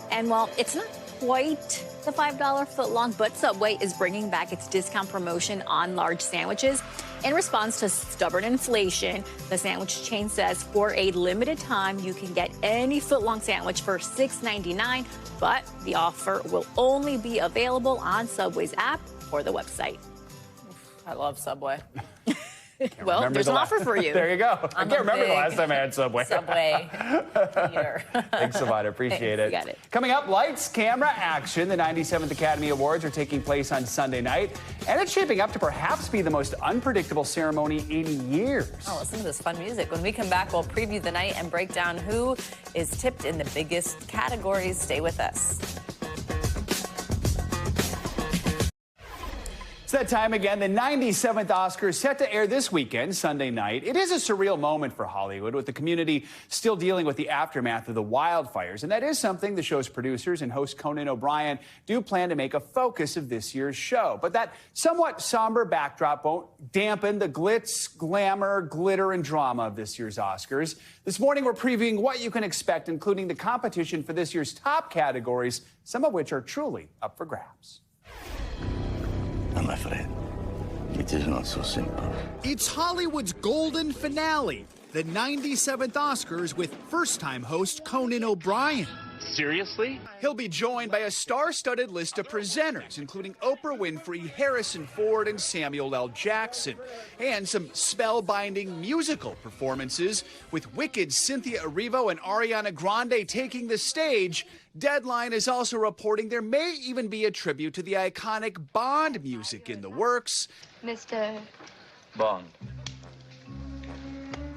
And while it's not quite the $5 footlong, but Subway is bringing back its discount promotion on large sandwiches. In response to stubborn inflation, the sandwich chain says for a limited time, you can get any footlong sandwich for $6.99, but the offer will only be available on Subway's app or the website. I love Subway. Well, there's an offer for you. There you go. I can't remember the last time I had Subway. Subway eater. Thanks, Savannah. Appreciate it. You got it. Coming up, lights, camera, action. The 97th Academy Awards are taking place on Sunday night, and it's shaping up to perhaps be the most unpredictable ceremony in years. Oh, listen to this fun music. When we come back, we'll preview the night and break down who is tipped in the biggest categories. Stay with us. It's that time again. The 97th Oscars set to air this weekend, Sunday night. It is a surreal moment for Hollywood, with the community still dealing with the aftermath of the wildfires. And that is something the show's producers and host Conan O'Brien do plan to make a focus of this year's show. But that somewhat somber backdrop won't dampen the glitz, glamour, glitter, and drama of this year's Oscars. This morning, we're previewing what you can expect, including the competition for this year's top categories, some of which are truly up for grabs. I'm afraid it is not so simple. It's Hollywood's golden finale, the 97th Oscars, with first-time host Conan O'Brien. Seriously? He'll be joined by a star-studded list of presenters, including Oprah Winfrey, Harrison Ford, and Samuel L. Jackson, and some spellbinding musical performances, with Wicked Cynthia Erivo and Ariana Grande taking the stage. Deadline is also reporting there may even be a tribute to the iconic Bond music in the works. Mr. Bond.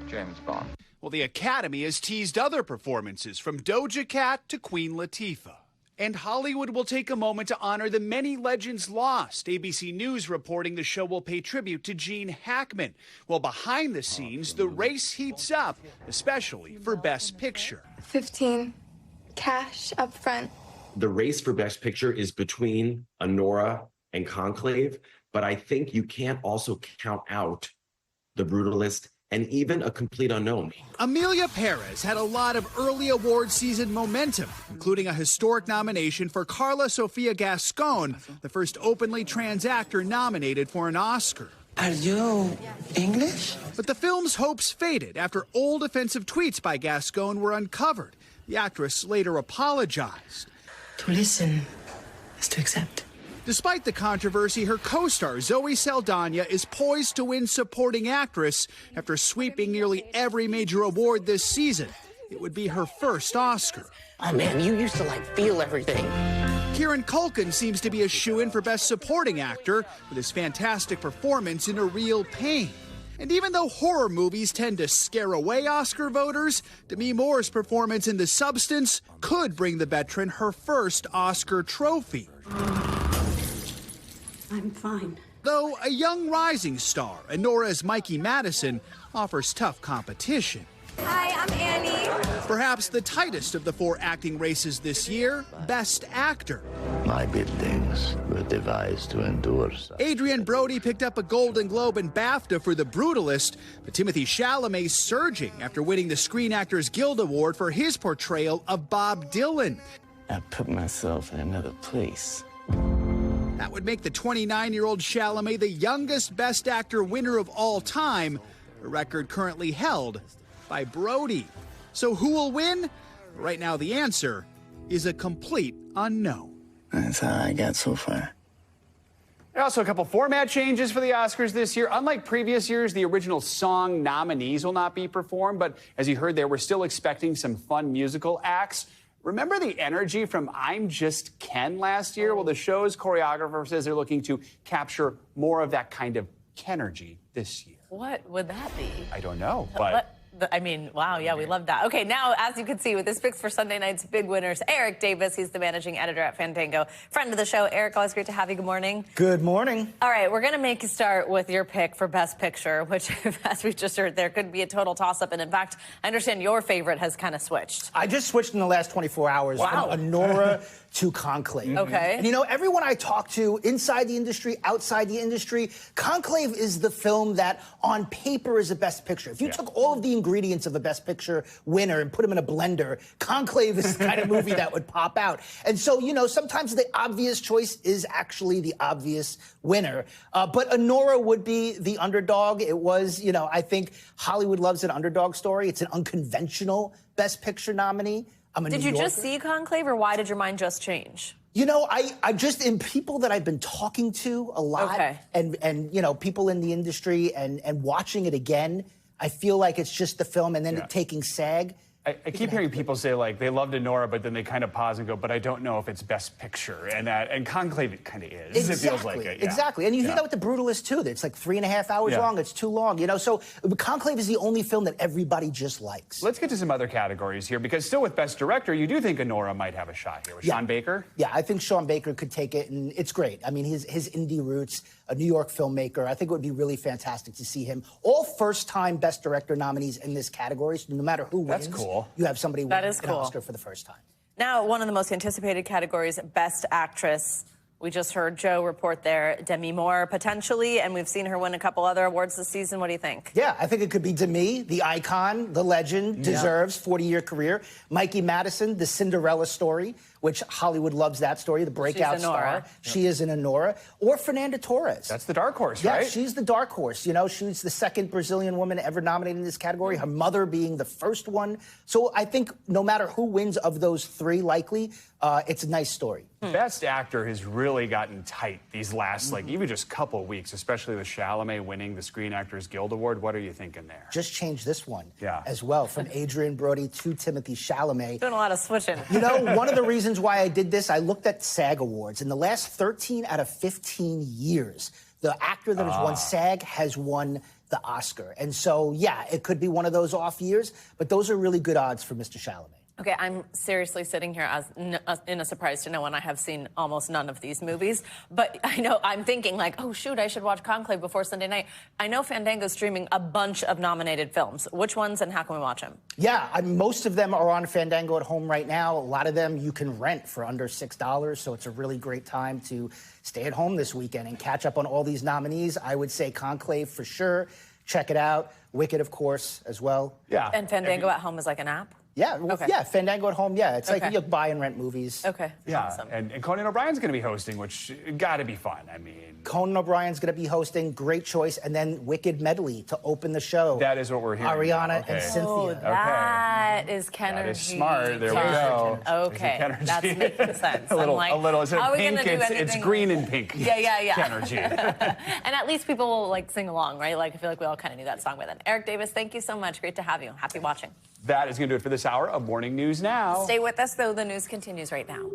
James Bond. Well, the Academy has teased other performances, from Doja Cat to Queen Latifah. And Hollywood will take a moment to honor the many legends lost. ABC News reporting the show will pay tribute to Gene Hackman. Well, behind the scenes, the race heats up, especially for Best Picture. 15 cash up front. The race for Best Picture is between Anora and Conclave, but I think you can't also count out The Brutalist and even A Complete Unknown. Amelia Perez had a lot of early award season momentum, including a historic nomination for Carla Sofia Gascon, the first openly trans actor nominated for an Oscar. Are you English? But the film's hopes faded after old offensive tweets by Gascon were uncovered. The actress later apologized. To listen is to accept. Despite the controversy, her co-star Zoe Saldana is poised to win Supporting Actress after sweeping nearly every major award this season. It would be her first Oscar. Oh man, you used to feel everything. Kieran Culkin seems to be a shoo-in for Best Supporting Actor with his fantastic performance in A Real Pain. And even though horror movies tend to scare away Oscar voters, Demi Moore's performance in The Substance could bring the veteran her first Oscar trophy. I'm fine. Though a young rising star, Anora's Mikey Madison, offers tough competition. Hi, I'm Annie. Perhaps the tightest of the four acting races this year, Best Actor. My buildings were devised to endure. Adrian Brody picked up a Golden Globe and BAFTA for The Brutalist, but Timothée Chalamet's surging after winning the Screen Actors Guild Award for his portrayal of Bob Dylan. I put myself in another place. That would make the 29-year-old Chalamet the youngest Best Actor winner of all time, a record currently held by Brody. So who will win? Right now, the answer is a complete unknown. That's how I got so far. There are also a couple format changes for the Oscars this year. Unlike previous years, the original song nominees will not be performed, but as you heard there, we're still expecting some fun musical acts. Remember the energy from I'm Just Ken last year? Well, the show's choreographer says they're looking to capture more of that kind of Kenergy this year. What would that be? I don't know, but I mean, wow, yeah, we love that. Okay, now, as you can see, with his picks for Sunday night's big winners, Eric Davis, he's the managing editor at Fandango, friend of the show. Eric, always great to have you. Good morning. Good morning. All right, we're going to make you start with your pick for Best Picture, which, as we just heard, there could be a total toss-up. And in fact, I understand your favorite has kind of switched. I just switched in the last 24 hours from Anora to Conclave. Okay. And you know, everyone I talk to, inside the industry, outside the industry, Conclave is the film that on paper is a Best Picture. If you took all of the ingredients of a Best Picture winner and put them in a blender, Conclave is the kind of movie that would pop out. And so, you know, sometimes the obvious choice is actually the obvious winner. But Anora would be the underdog. It was, you know, I think Hollywood loves an underdog story. It's an unconventional Best Picture nominee. Did you just see Conclave, or why did your mind just change? You know, I just, in people that I've been talking to a lot, and you know, people in the industry, and watching it again, I feel like it's just the film, and then taking SAG. I keep hearing people say, like, they loved Anora, but then they kind of pause and go, but I don't know if it's Best Picture. And Conclave, it kind of is. Exactly. It feels like it. Yeah. Exactly. And you hear that with The Brutalist, too. That it's like 3.5 hours long. It's too long, you know? So Conclave is the only film that everybody just likes. Let's get to some other categories here, because still with Best Director, you do think Anora might have a shot here. With Sean Baker? Yeah, I think Sean Baker could take it, and it's great. I mean, his indie roots, a New York filmmaker, I think it would be really fantastic to see him. All first-time Best Director nominees in this category, so no matter who wins, you have somebody win an Oscar for the first time. Now, one of the most anticipated categories, Best Actress. We just heard Joe report there, Demi Moore potentially, and we've seen her win a couple other awards this season. What do you think? Yeah, I think it could be Demi, the icon, the legend, deserves 40-year career. Mikey Madison, the Cinderella story, which Hollywood loves that story, the breakout star. She is in Anora. Or Fernanda Torres. That's the dark horse, right? Yeah, she's the dark horse. You know, she's the second Brazilian woman ever nominated in this category, her mother being the first one. So I think no matter who wins of those three, likely, it's a nice story. Best Actor has really gotten tight these last, like, even just couple weeks, especially with Chalamet winning the Screen Actors Guild Award. What are you thinking there? Just change this one as well, from Adrian Brody to Timothy Chalamet. Doing a lot of switching. You know, one of the reasons why I did this, I looked at SAG Awards. In the last 13 out of 15 years, the actor that has won SAG has won the Oscar. And so, yeah, it could be one of those off years, but those are really good odds for Mr. Chalamet. Okay, I'm seriously sitting here as in a surprise to no one. I have seen almost none of these movies, but I know I'm thinking like, oh shoot, I should watch Conclave before Sunday night. I know Fandango's streaming a bunch of nominated films. Which ones and how can we watch them? Yeah, most of them are on Fandango at home right now. A lot of them you can rent for under $6, so it's a really great time to stay at home this weekend and catch up on all these nominees. I would say Conclave for sure. Check it out. Wicked, of course, as well. Yeah. And Fandango at home is like an app? Yeah, yeah, Fandango at home, yeah. It's like you buy and rent movies. Okay, awesome. And Conan O'Brien's going to be hosting, which got to be fun. I mean, Conan O'Brien's going to be hosting, great choice. And then Wicked medley to open the show. That is what we're hearing. Ariana and Cynthia. Oh, that is Kenergy. That is smart. There we go. Okay, that's making sense. a little. Instead of pink, it's green and pink. Yeah. Kenergy. And at least people will like sing along, right? Like I feel like we all kind of knew that song by then. Eric Davis, thank you so much. Great to have you. Happy watching. That is going to do it for this hour of Morning News Now. Stay with us, though. The news continues right now.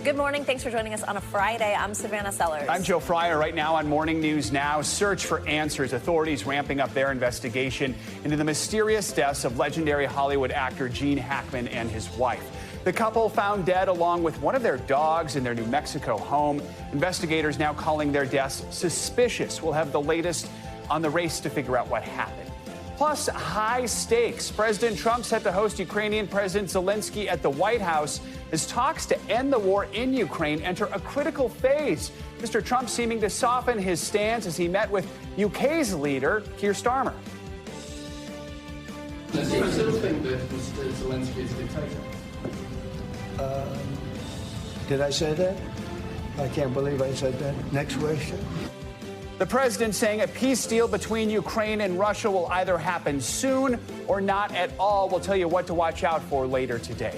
Good morning. Thanks for joining us on a Friday. I'm Savannah Sellers. I'm Joe Fryer. Right now on Morning News Now, search for answers. Authorities ramping up their investigation into the mysterious deaths of legendary Hollywood actor Gene Hackman and his wife. The couple found dead along with one of their dogs in their New Mexico home. Investigators now calling their deaths suspicious. We'll have the latest on the race to figure out what happened. Plus, high stakes. President Trump set to host Ukrainian President Zelenskyy at the White House as talks to end the war in Ukraine enter a critical phase. Mr. Trump seeming to soften his stance as he met with UK's leader, Keir Starmer. Do you still think that Mr. Zelenskyy is a dictator? Did I say that? I can't believe I said that. Next question. The president saying a peace deal between Ukraine and Russia will either happen soon or not at all. We'll tell you what to watch out for later today.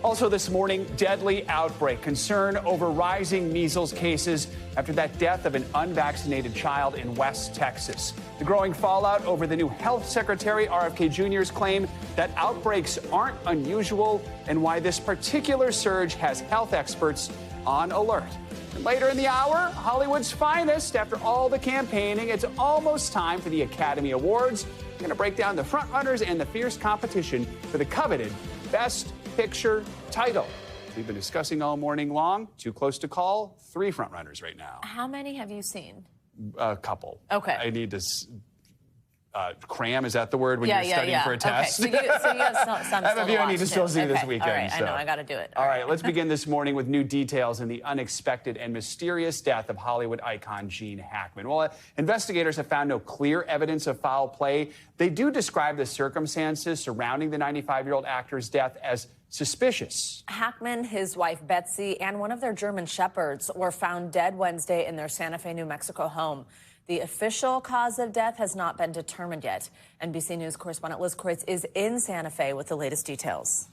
Also this morning, deadly outbreak. Concern over rising measles cases after that death of an unvaccinated child in West Texas. The growing fallout over the new health secretary, RFK Jr.'s claim that outbreaks aren't unusual and why this particular surge has health experts on alert. And later in the hour, Hollywood's finest. After all the campaigning, it's almost time for the Academy Awards. We're going to break down the frontrunners and the fierce competition for the coveted Best Picture title. We've been discussing all morning long. Too close to call. 3 frontrunners right now. How many have you seen? A couple. Okay. I need to cram. Is that the word when you're studying for a test? Okay. So you have some I have a few I need to still see this weekend. All right, so. I know. I got to do it. All right, let's begin this morning with new details in the unexpected and mysterious death of Hollywood icon Gene Hackman. While investigators have found no clear evidence of foul play, they do describe the circumstances surrounding the 95-year-old actor's death as suspicious. Hackman, his wife Betsy, and one of their German shepherds were found dead Wednesday in their Santa Fe, New Mexico home. The official cause of death has not been determined yet. NBC News correspondent Liz Kreutz is in Santa Fe with the latest details.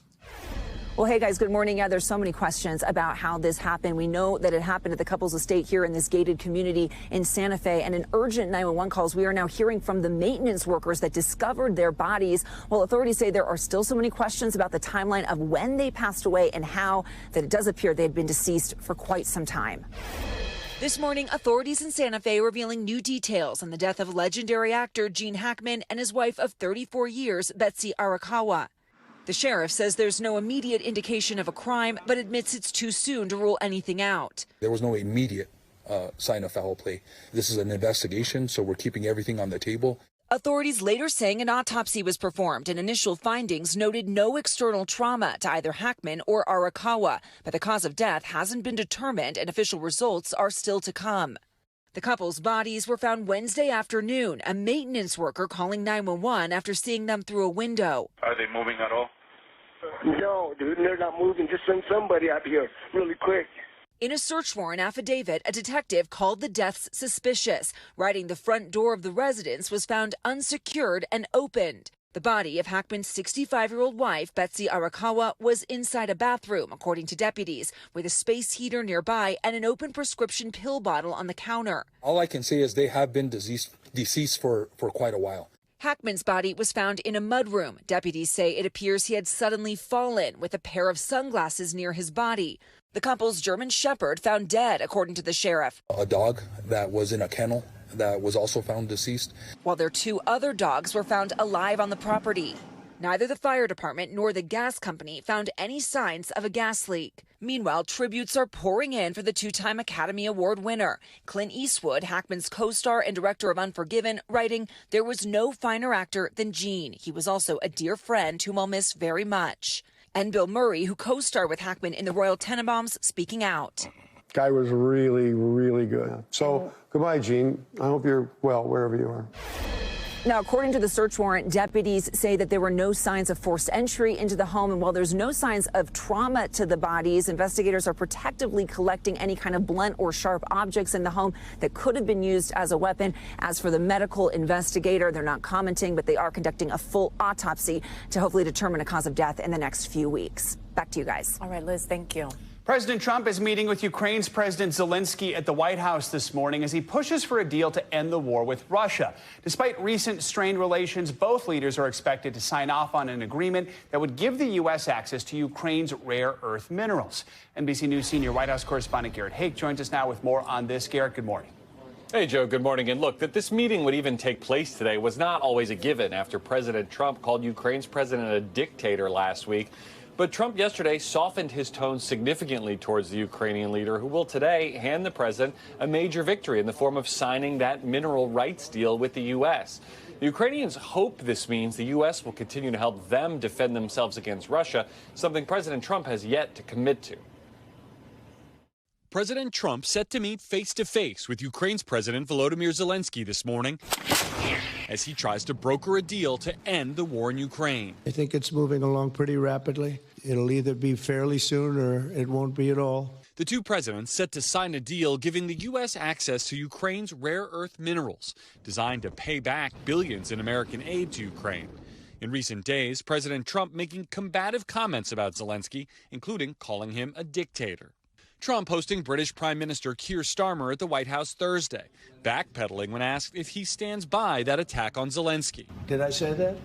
Well, hey, guys, good morning. Yeah, there's so many questions about how this happened. We know that it happened at the couple's estate here in this gated community in Santa Fe. And in urgent 911 calls, we are now hearing from the maintenance workers that discovered their bodies. Well, authorities say there are still so many questions about the timeline of when they passed away and how that it does appear they had been deceased for quite some time. This morning, authorities in Santa Fe revealing new details on the death of legendary actor Gene Hackman and his wife of 34 years, Betsy Arakawa. The sheriff says there's no immediate indication of a crime, but admits it's too soon to rule anything out. There was no immediate sign of foul play. This is an investigation, so we're keeping everything on the table. Authorities later saying an autopsy was performed and initial findings noted no external trauma to either Hackman or Arakawa, but the cause of death hasn't been determined and official results are still to come. The couple's bodies were found Wednesday afternoon, a maintenance worker calling 911 after seeing them through a window. Are they moving at all? No, dude, they're not moving. Just send somebody out here really quick. In a search warrant affidavit, a detective called the deaths suspicious, writing the front door of the residence was found unsecured and opened. The body of Hackman's 65-year-old wife, Betsy Arakawa, was inside a bathroom, according to deputies, with a space heater nearby and an open prescription pill bottle on the counter. All I can say is they have been deceased for quite a while. Hackman's body was found in a mudroom. Deputies say it appears he had suddenly fallen with a pair of sunglasses near his body. The couple's German shepherd found dead, according to the sheriff. A dog that was in a kennel that was also found deceased. While their 2 other dogs were found alive on the property. Neither the fire department nor the gas company found any signs of a gas leak. Meanwhile, tributes are pouring in for the 2-time Academy Award winner. Clint Eastwood, Hackman's co-star and director of Unforgiven, writing, "There was no finer actor than Gene. He was also a dear friend whom I'll miss very much." And Bill Murray, who co-starred with Hackman in The Royal Tenenbaums, speaking out. Guy was really, really good. So goodbye, Gene. I hope you're well wherever you are. Now, according to the search warrant, deputies say that there were no signs of forced entry into the home. And while there's no signs of trauma to the bodies, investigators are protectively collecting any kind of blunt or sharp objects in the home that could have been used as a weapon. As for the medical investigator, they're not commenting, but they are conducting a full autopsy to hopefully determine a cause of death in the next few weeks. Back to you guys. All right, Liz, thank you. President Trump is meeting with Ukraine's President Zelenskyy at the White House this morning as he pushes for a deal to end the war with Russia. Despite recent strained relations, both leaders are expected to sign off on an agreement that would give the U.S. access to Ukraine's rare earth minerals. NBC News senior White House correspondent Garrett Haake joins us now with more on this. Garrett, good morning. Hey, Joe, good morning. And look, that this meeting would even take place today was not always a given after President Trump called Ukraine's president a dictator last week. But Trump yesterday softened his tone significantly towards the Ukrainian leader, who will today hand the president a major victory in the form of signing that mineral rights deal with the U.S. The Ukrainians hope this means the U.S. will continue to help them defend themselves against Russia, something President Trump has yet to commit to. President Trump set to meet face-to-face with Ukraine's President Volodymyr Zelenskyy this morning as he tries to broker a deal to end the war in Ukraine. I think it's moving along pretty rapidly. It'll either be fairly soon or it won't be at all. The two presidents set to sign a deal giving the U.S. access to Ukraine's rare earth minerals, designed to pay back billions in American aid to Ukraine. In recent days, President Trump making combative comments about Zelenskyy, including calling him a dictator. Trump hosting British Prime Minister Keir Starmer at the White House Thursday, backpedaling when asked if he stands by that attack on Zelenskyy. Did I say that?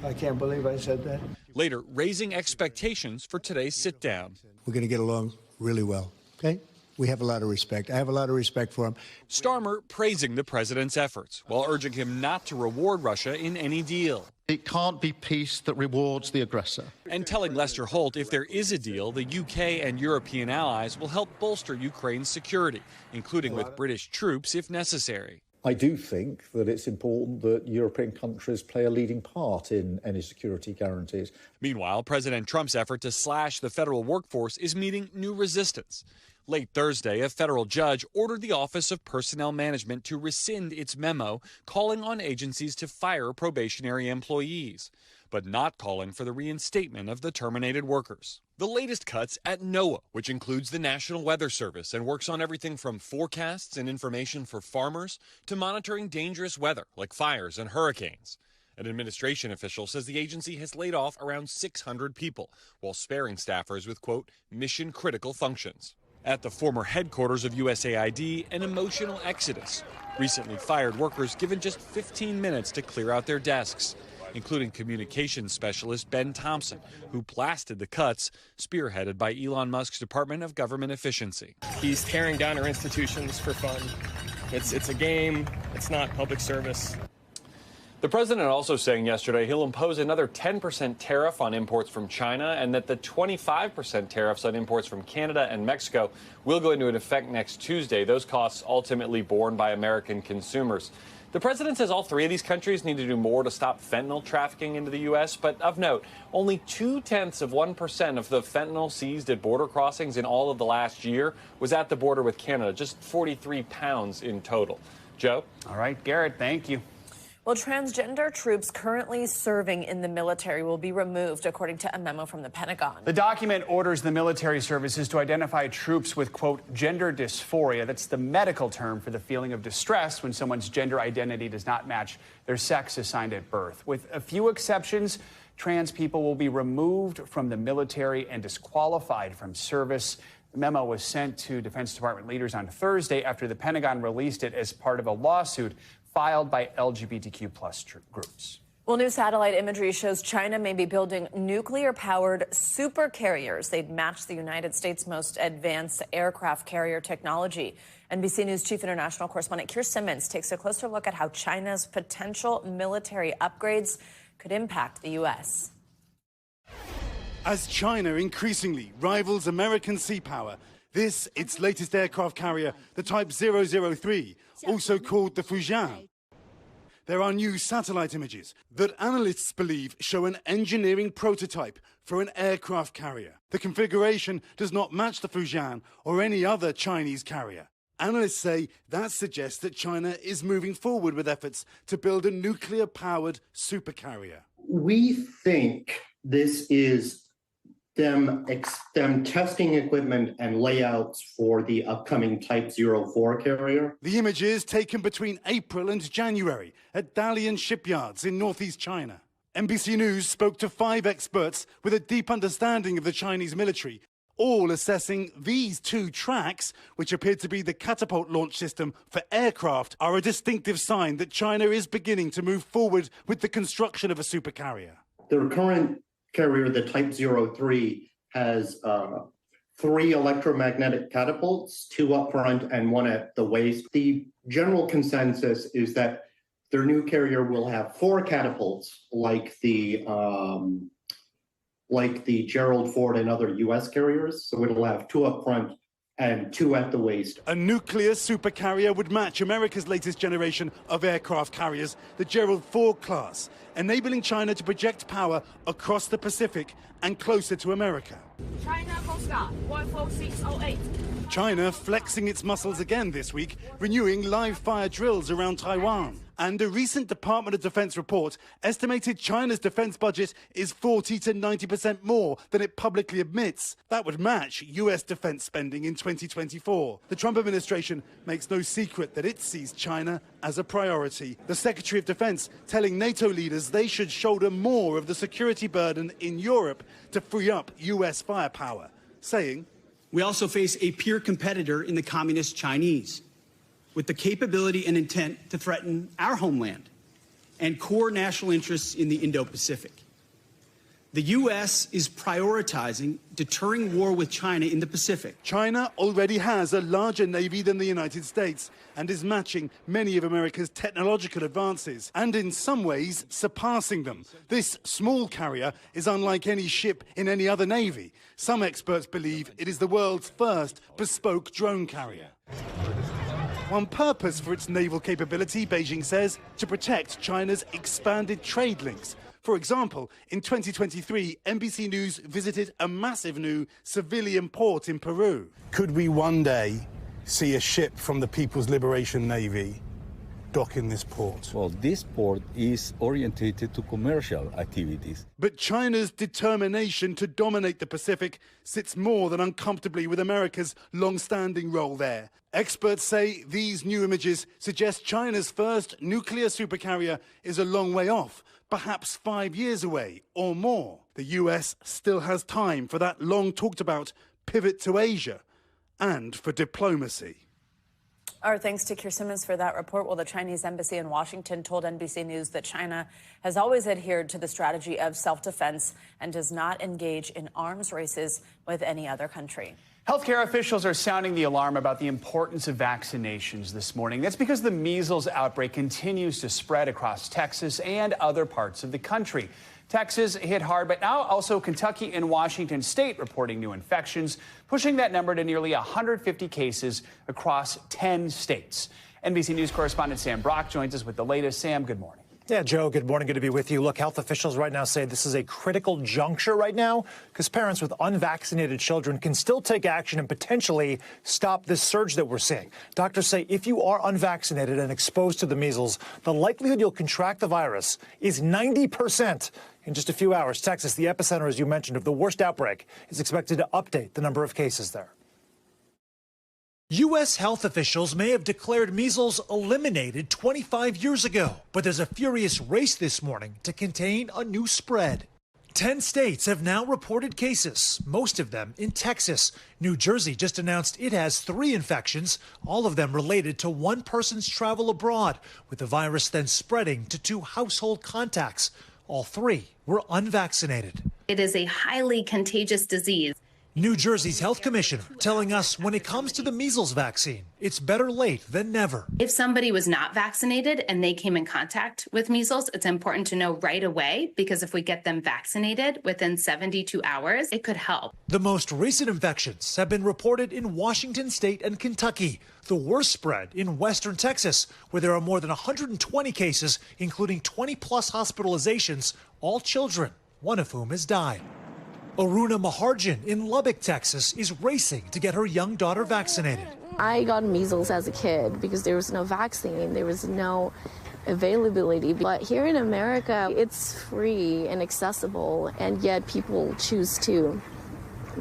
I can't believe I said that. Later, raising expectations for today's sit-down. We're going to get along really well, okay? We have a lot of respect. I have a lot of respect for him. Starmer praising the president's efforts, while urging him not to reward Russia in any deal. It can't be peace that rewards the aggressor. And telling Lester Holt if there is a deal, the UK and European allies will help bolster Ukraine's security, including with British troops if necessary. I do think that it's important that European countries play a leading part in any security guarantees. Meanwhile, President Trump's effort to slash the federal workforce is meeting new resistance. Late Thursday, a federal judge ordered the Office of Personnel Management to rescind its memo calling on agencies to fire probationary employees, but not calling for the reinstatement of the terminated workers. The latest cuts at NOAA, which includes the National Weather Service and works on everything from forecasts and information for farmers to monitoring dangerous weather like fires and hurricanes. An administration official says the agency has laid off around 600 people while sparing staffers with, quote, mission-critical functions. At the former headquarters of USAID, an emotional exodus. Recently fired workers given just 15 minutes to clear out their desks, including communications specialist Ben Thompson, who blasted the cuts, spearheaded by Elon Musk's Department of Government Efficiency. He's tearing down our institutions for fun. It's a game. It's not public service. The president also saying yesterday he'll impose another 10% tariff on imports from China and that the 25% tariffs on imports from Canada and Mexico will go into effect next Tuesday. Those costs ultimately borne by American consumers. The president says all three of these countries need to do more to stop fentanyl trafficking into the U.S., but of note, only 0.2% of the fentanyl seized at border crossings in all of the last year was at the border with Canada, just 43 pounds in total. Joe? All right, Garrett, thank you. Well, transgender troops currently serving in the military will be removed, according to a memo from the Pentagon. The document orders the military services to identify troops with, quote, gender dysphoria. That's the medical term for the feeling of distress when someone's gender identity does not match their sex assigned at birth. With a few exceptions, trans people will be removed from the military and disqualified from service. The memo was sent to Defense Department leaders on Thursday after the Pentagon released it as part of a lawsuit filed by LGBTQ+ groups. Well, new satellite imagery shows China may be building nuclear-powered super carriers. They'd match the United States' most advanced aircraft carrier technology. NBC News Chief International Correspondent Keir Simmons takes a closer look at how China's potential military upgrades could impact the U.S. As China increasingly rivals American sea power, this, its latest aircraft carrier, the Type 003, also called the Fujian. There are new satellite images that analysts believe show an engineering prototype for an aircraft carrier. The configuration does not match the Fujian or any other Chinese carrier. Analysts say that suggests that China is moving forward with efforts to build a nuclear-powered supercarrier. We think this is them testing equipment and layouts for the upcoming Type 04 carrier. The images taken between April and January at Dalian shipyards in northeast China. NBC News spoke to 5 experts with a deep understanding of the Chinese military, all assessing these 2 tracks, which appear to be the catapult launch system for aircraft, are a distinctive sign that China is beginning to move forward with the construction of a supercarrier. Their current carrier, the Type 03, has 3 electromagnetic catapults, 2 up front and 1 at the waist. The general consensus is that their new carrier will have 4 catapults, like the Gerald Ford and other U.S. carriers. So it'll have 2 up front and 2 at the waist. A nuclear supercarrier would match America's latest generation of aircraft carriers, the Gerald Ford class, enabling China to project power across the Pacific and closer to America. China Coast Guard 14608. China flexing its muscles again this week, renewing live fire drills around Taiwan. And a recent Department of Defense report estimated China's defense budget is 40 to 90% more than it publicly admits. That would match US defense spending in 2024. The Trump administration makes no secret that it sees China as a priority. The Secretary of Defense telling NATO leaders they should shoulder more of the security burden in Europe to free up US firepower, saying, "We also face a peer competitor in the communist Chinese, with the capability and intent to threaten our homeland and core national interests in the Indo-Pacific. The U.S. is prioritizing deterring war with China in the Pacific." China already has a larger navy than the United States and is matching many of America's technological advances and in some ways surpassing them. This small carrier is unlike any ship in any other navy. Some experts believe it is the world's first bespoke drone carrier. One purpose for its naval capability, Beijing says, to protect China's expanded trade links. For example, in 2023, NBC News visited a massive new civilian port in Peru. Could we one day see a ship from the People's Liberation Navy dock in this port? Well, this port is orientated to commercial activities. But China's determination to dominate the Pacific sits more than uncomfortably with America's long-standing role there. Experts say these new images suggest China's first nuclear supercarrier is a long way off, perhaps 5 years away or more. The US still has time for that long-talked-about pivot to Asia and for diplomacy. Our thanks to Keir Simmons for that report. Well, the Chinese embassy in Washington told NBC News that China has always adhered to the strategy of self-defense and does not engage in arms races with any other country. Healthcare officials are sounding the alarm about the importance of vaccinations this morning. That's because the measles outbreak continues to spread across Texas and other parts of the country. Texas hit hard, but now also Kentucky and Washington state reporting new infections, pushing that number to nearly 150 cases across 10 states. NBC News correspondent Sam Brock joins us with the latest. Sam, good morning. Yeah, Joe, good morning. Good to be with you. Look, health officials right now say this is a critical juncture right now because parents with unvaccinated children can still take action and potentially stop this surge that we're seeing. Doctors say if you are unvaccinated and exposed to the measles, the likelihood you'll contract the virus is 90%. In just a few hours, Texas, the epicenter, as you mentioned, of the worst outbreak, is expected to update the number of cases there. U.S. health officials may have declared measles eliminated 25 years ago, but there's a furious race this morning to contain a new spread. 10 states have now reported cases, most of them in Texas. New Jersey just announced it has 3 infections, all of them related to one person's travel abroad, with the virus then spreading to 2 household contacts. All 3 were unvaccinated. It is a highly contagious disease. New Jersey's health commissioner telling us when it comes to the measles vaccine, it's better late than never. If somebody was not vaccinated and they came in contact with measles, it's important to know right away, because if we get them vaccinated within 72 hours, it could help. The most recent infections have been reported in Washington state and Kentucky. The worst spread in western Texas, where there are more than 120 cases, including 20-plus hospitalizations, all children, one of whom has died. Aruna Maharjan in Lubbock, Texas, is racing to get her young daughter vaccinated. I got measles as a kid because there was no vaccine. There was no availability. But here in America, it's free and accessible, and yet people choose to,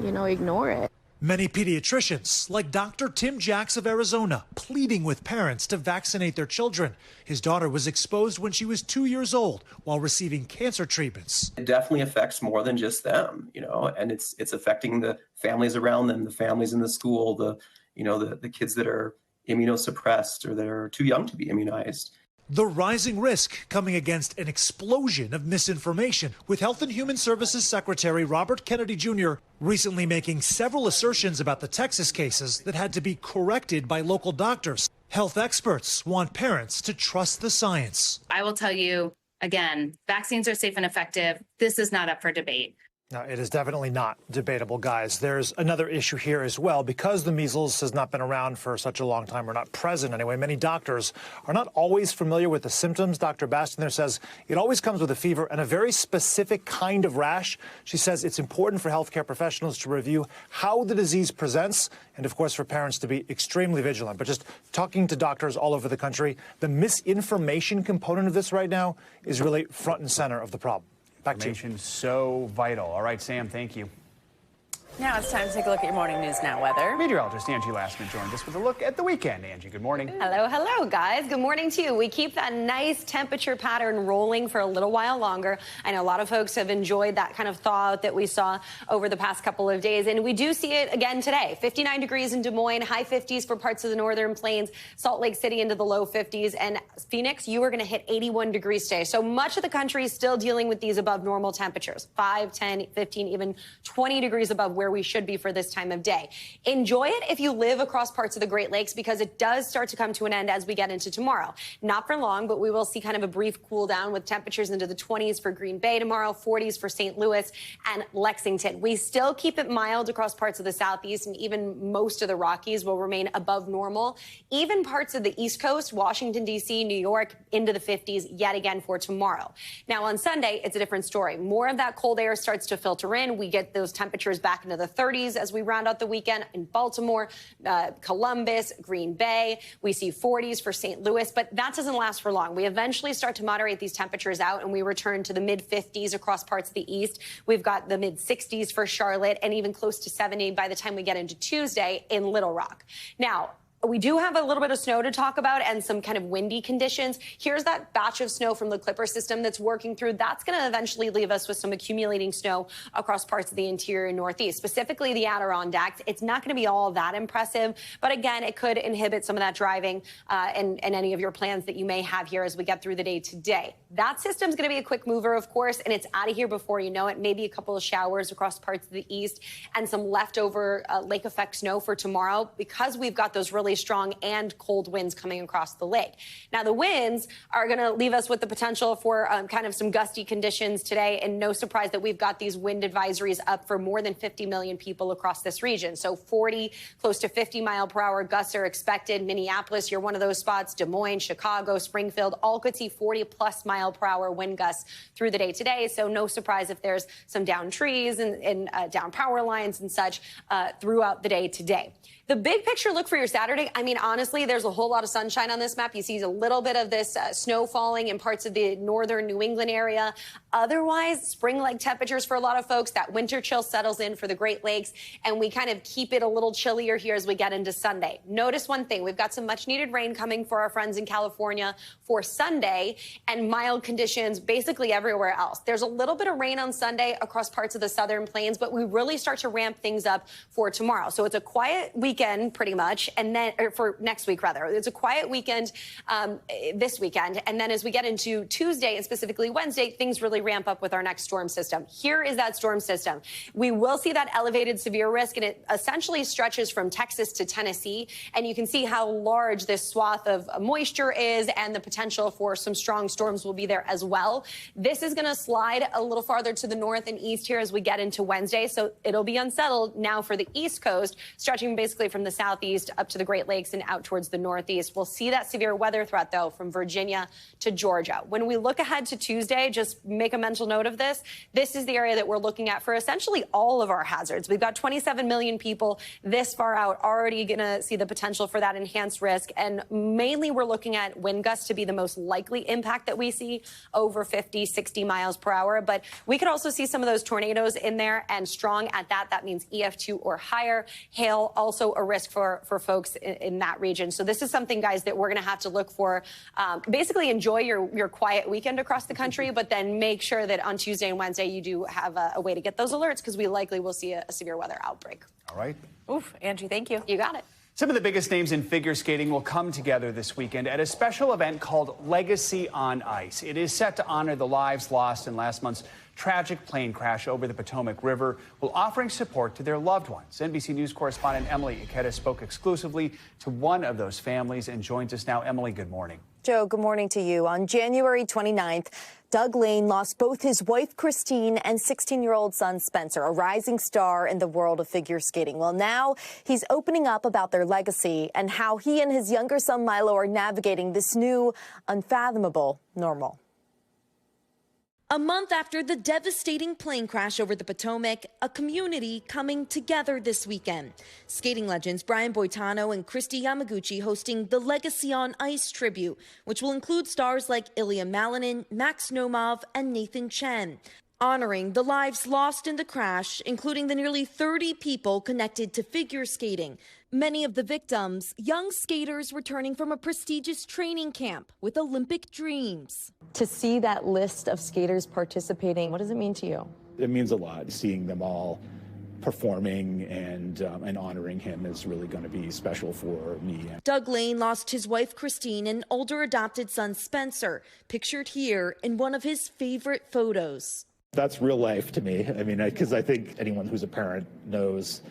ignore it. Many pediatricians, like Dr. Tim Jacks of Arizona, pleading with parents to vaccinate their children. His daughter was exposed when she was 2 years old while receiving cancer treatments. It definitely affects more than just them, and it's affecting the families around them, the families in the school, the kids that are immunosuppressed or that are too young to be immunized. The rising risk coming against an explosion of misinformation, with Health and Human Services Secretary Robert Kennedy Jr. recently making several assertions about the Texas cases that had to be corrected by local doctors. Health experts want parents to trust the science. I will tell you, again, vaccines are safe and effective. This is not up for debate. No, it is definitely not debatable, guys. There's another issue here as well. Because the measles has not been around for such a long time, or not present anyway, many doctors are not always familiar with the symptoms. Dr. Baston there says it always comes with a fever and a very specific kind of rash. She says it's important for healthcare professionals to review how the disease presents and, of course, for parents to be extremely vigilant. But just talking to doctors all over the country, the misinformation component of this right now is really front and center of the problem. Back to you. Information so vital. All right, Sam, thank you. Now it's time to take a look at your morning news now weather. Meteorologist Angie Lassman joined us with a look at the weekend. Angie, good morning. Hello, hello, guys. Good morning to you. We keep that nice temperature pattern rolling for a little while longer. I know a lot of folks have enjoyed that kind of thaw that we saw over the past couple of days, and we do see it again today. 59 degrees in Des Moines, high 50s for parts of the northern plains, Salt Lake City into the low 50s, and Phoenix, you are going to hit 81 degrees today. So much of the country is still dealing with these above normal temperatures, 5, 10, 15, even 20 degrees above where we should be for this time of day. Enjoy it if you live across parts of the Great Lakes, because it does start to come to an end as we get into tomorrow. Not for long, but we will see kind of a brief cool down with temperatures into the 20s for Green Bay tomorrow, 40s for St. Louis and Lexington. We still keep it mild across parts of the Southeast, and even most of the Rockies will remain above normal. Even parts of the East Coast, Washington, D.C., New York, into the 50s yet again for tomorrow. Now on Sunday, it's a different story. More of that cold air starts to filter in. We get those temperatures back into the 30s as we round out the weekend in Baltimore, Columbus, Green Bay. We see 40s for St. Louis, but that doesn't last for long. We eventually start to moderate these temperatures out, and we return to the mid-50s across parts of the East. We've got the mid-60s for Charlotte and even close to 70 by the time we get into Tuesday in Little Rock. Now, we do have a little bit of snow to talk about and some kind of windy conditions. Here's that batch of snow from the Clipper system that's working through. That's going to eventually leave us with some accumulating snow across parts of the interior Northeast, specifically the Adirondacks. It's not going to be all that impressive, but again, it could inhibit some of that driving and any of your plans that you may have here as we get through the day today. That system's going to be a quick mover, of course, and it's out of here before you know it. Maybe a couple of showers across parts of the east and some leftover lake effect snow for tomorrow, because we've got those really strong and cold winds coming across the lake. Now, the winds are going to leave us with the potential for kind of some gusty conditions today, and no surprise that we've got these wind advisories up for more than 50 million people across this region. So 40, close to 50-mile-per-hour gusts are expected. Minneapolis, you're one of those spots. Des Moines, Chicago, Springfield, all could see 40-plus mile-per-hour wind gusts through the day today. So no surprise if there's some downed trees and down power lines and such throughout the day today. The big picture look for your Saturday, I mean, honestly, there's a whole lot of sunshine on this map. You see a little bit of this snow falling in parts of the northern New England area. Otherwise, spring-like temperatures for a lot of folks. That winter chill settles in for the Great Lakes, and we kind of keep it a little chillier here as we get into Sunday. Notice one thing. We've got some much-needed rain coming for our friends in California for Sunday, and mild conditions basically everywhere else. There's a little bit of rain on Sunday across parts of the southern plains, but we really start to ramp things up for tomorrow. So it's a quiet weekend, pretty much, and then for next week, rather. It's a quiet weekend this weekend, and then as we get into Tuesday and specifically Wednesday, things really ramp up with our next storm system. Here is that storm system. We will see that elevated severe risk, and it essentially stretches from Texas to Tennessee, and you can see how large this swath of moisture is, and the potential for some strong storms will be there as well. This is going to slide a little farther to the north and east here as we get into Wednesday, so it'll be unsettled now for the East Coast, stretching basically from the southeast up to the Great Lakes and out towards the northeast. We'll see that severe weather threat, though, from Virginia to Georgia. When we look ahead to Tuesday, just make a mental note of this. This is the area that we're looking at for essentially all of our hazards. We've got 27 million people this far out already going to see the potential for that enhanced risk. And mainly we're looking at wind gusts to be the most likely impact that we see, over 50, 60 miles per hour. But we could also see some of those tornadoes in there, and strong at that. That means EF2 or higher. Hail, also a risk for folks in that region. So this is something, guys, that we're going to have to look for. Basically, enjoy your quiet weekend across the country, but then make sure that on Tuesday and Wednesday you do have a way to get those alerts, because we likely will see a severe weather outbreak. All right. Oof, Angie, thank you. You got it. Some of the biggest names in figure skating will come together this weekend at a special event called Legacy on Ice. It is set to honor the lives lost in last month's tragic plane crash over the Potomac River, while offering support to their loved ones. NBC News correspondent Emily Ikeda spoke exclusively to one of those families and joins us now. Emily, good morning. Joe, good morning to you. On January 29th, Doug Lane lost both his wife, Christine, and 16-year-old son, Spencer, a rising star in the world of figure skating. Well, now he's opening up about their legacy and how he and his younger son, Milo, are navigating this new, unfathomable normal. A month after the devastating plane crash over the Potomac, a community coming together this weekend. Skating legends Brian Boitano and Christy Yamaguchi hosting the Legacy on Ice tribute, which will include stars like Ilya Malinin, Max Nomov, and Nathan Chen, honoring the lives lost in the crash, including the nearly 30 people connected to figure skating. Many of the victims, young skaters returning from a prestigious training camp with Olympic dreams. To see that list of skaters participating, what does it mean to you? It means a lot. Seeing them all performing and honoring him is really going to be special for me. Doug Lane lost his wife, Christine, and older adopted son, Spencer, pictured here in one of his favorite photos. That's real life to me. I mean, because I think anyone who's a parent knows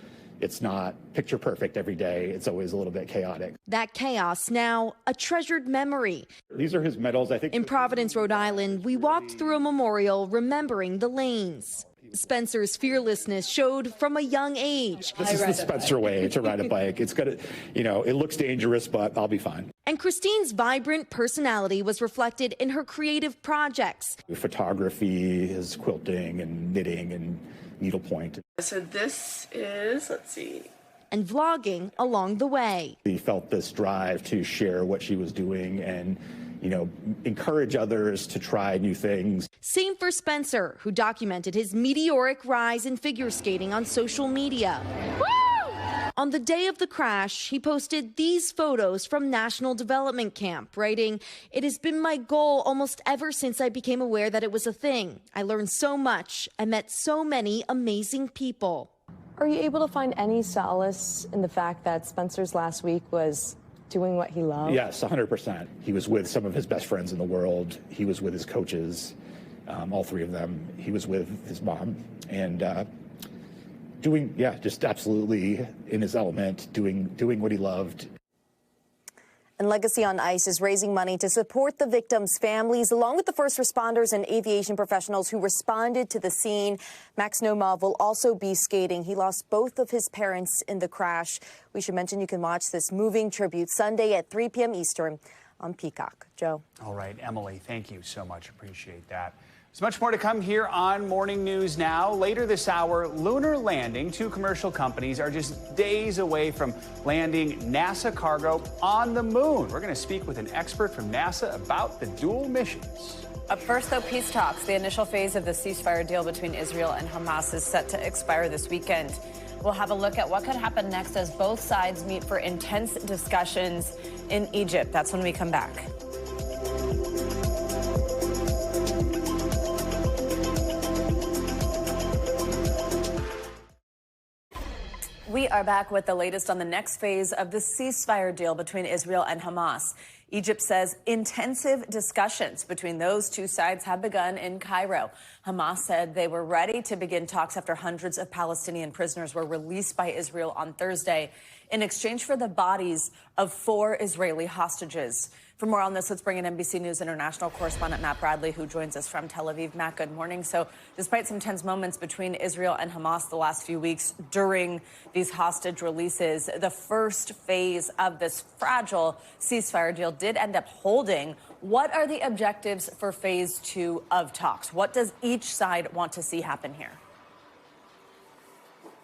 it's not picture perfect every day. It's always a little bit chaotic. That chaos now a treasured memory. These are his medals, I think. In Providence, Rhode Island, we walked through a memorial remembering the Lanes. Spencer's fearlessness showed from a young age. This is the Spencer way to ride a bike. It's got to, it looks dangerous, but I'll be fine. And Christine's vibrant personality was reflected in her creative projects. Photography, his quilting and knitting and needlepoint. So this is, let's see. And vlogging along the way. He felt this drive to share what she was doing and, encourage others to try new things. Same for Spencer, who documented his meteoric rise in figure skating on social media. Woo! On the day of the crash, he posted these photos from National Development Camp, writing, "It has been my goal almost ever since I became aware that it was a thing. I learned so much. I met so many amazing people." Are you able to find any solace in the fact that Spencer's last week was doing what he loved? Yes, 100%. He was with some of his best friends in the world. He was with his coaches, all three of them. He was with his mom and just absolutely in his element, doing what he loved. And Legacy on Ice is raising money to support the victims' families, along with the first responders and aviation professionals who responded to the scene. Max Nomov will also be skating. He lost both of his parents in the crash. We should mention you can watch this moving tribute Sunday at 3 p.m. Eastern on Peacock. Joe. All right, Emily, thank you so much. Appreciate that. There's much more to come here on Morning News Now. Later this hour, lunar landing. Two commercial companies are just days away from landing NASA cargo on the moon. We're going to speak with an expert from NASA about the dual missions. Up first, though, peace talks. The initial phase of the ceasefire deal between Israel and Hamas is set to expire this weekend. We'll have a look at what could happen next as both sides meet for intense discussions in Egypt. That's when we come back. We are back with the latest on the next phase of the ceasefire deal between Israel and Hamas. Egypt says intensive discussions between those two sides have begun in Cairo. Hamas said they were ready to begin talks after hundreds of Palestinian prisoners were released by Israel on Thursday in exchange for the bodies of 4 Israeli hostages. For more on this, let's bring in NBC News International correspondent Matt Bradley, who joins us from Tel Aviv. Matt, good morning. So despite some tense moments between Israel and Hamas the last few weeks during these hostage releases, the first phase of this fragile ceasefire deal did end up holding. What are the objectives for phase 2 of talks? What does each side want to see happen here?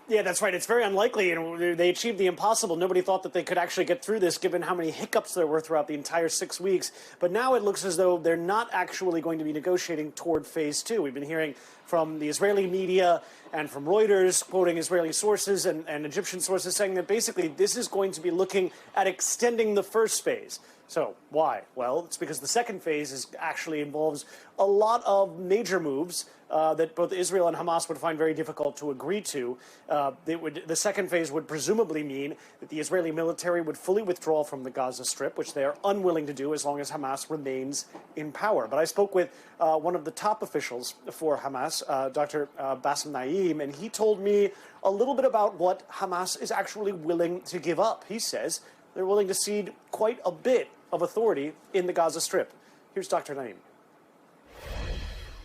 Yeah, that's right. It's very unlikely. They achieved the impossible. Nobody thought that they could actually get through this, given how many hiccups there were throughout the entire 6 weeks. But now it looks as though they're not actually going to be negotiating toward phase 2. We've been hearing from the Israeli media and from Reuters, quoting Israeli sources and Egyptian sources, saying that basically this is going to be looking at extending the first phase. So why? Well, it's because the second phase actually involves a lot of major moves that both Israel and Hamas would find very difficult to agree to. The second phase would presumably mean that the Israeli military would fully withdraw from the Gaza Strip, which they are unwilling to do as long as Hamas remains in power. But I spoke with one of the top officials for Hamas, Dr. Bassem Naim, and he told me a little bit about what Hamas is actually willing to give up. He says they're willing to cede quite a bit of authority in the Gaza Strip. Here's Dr. Naim.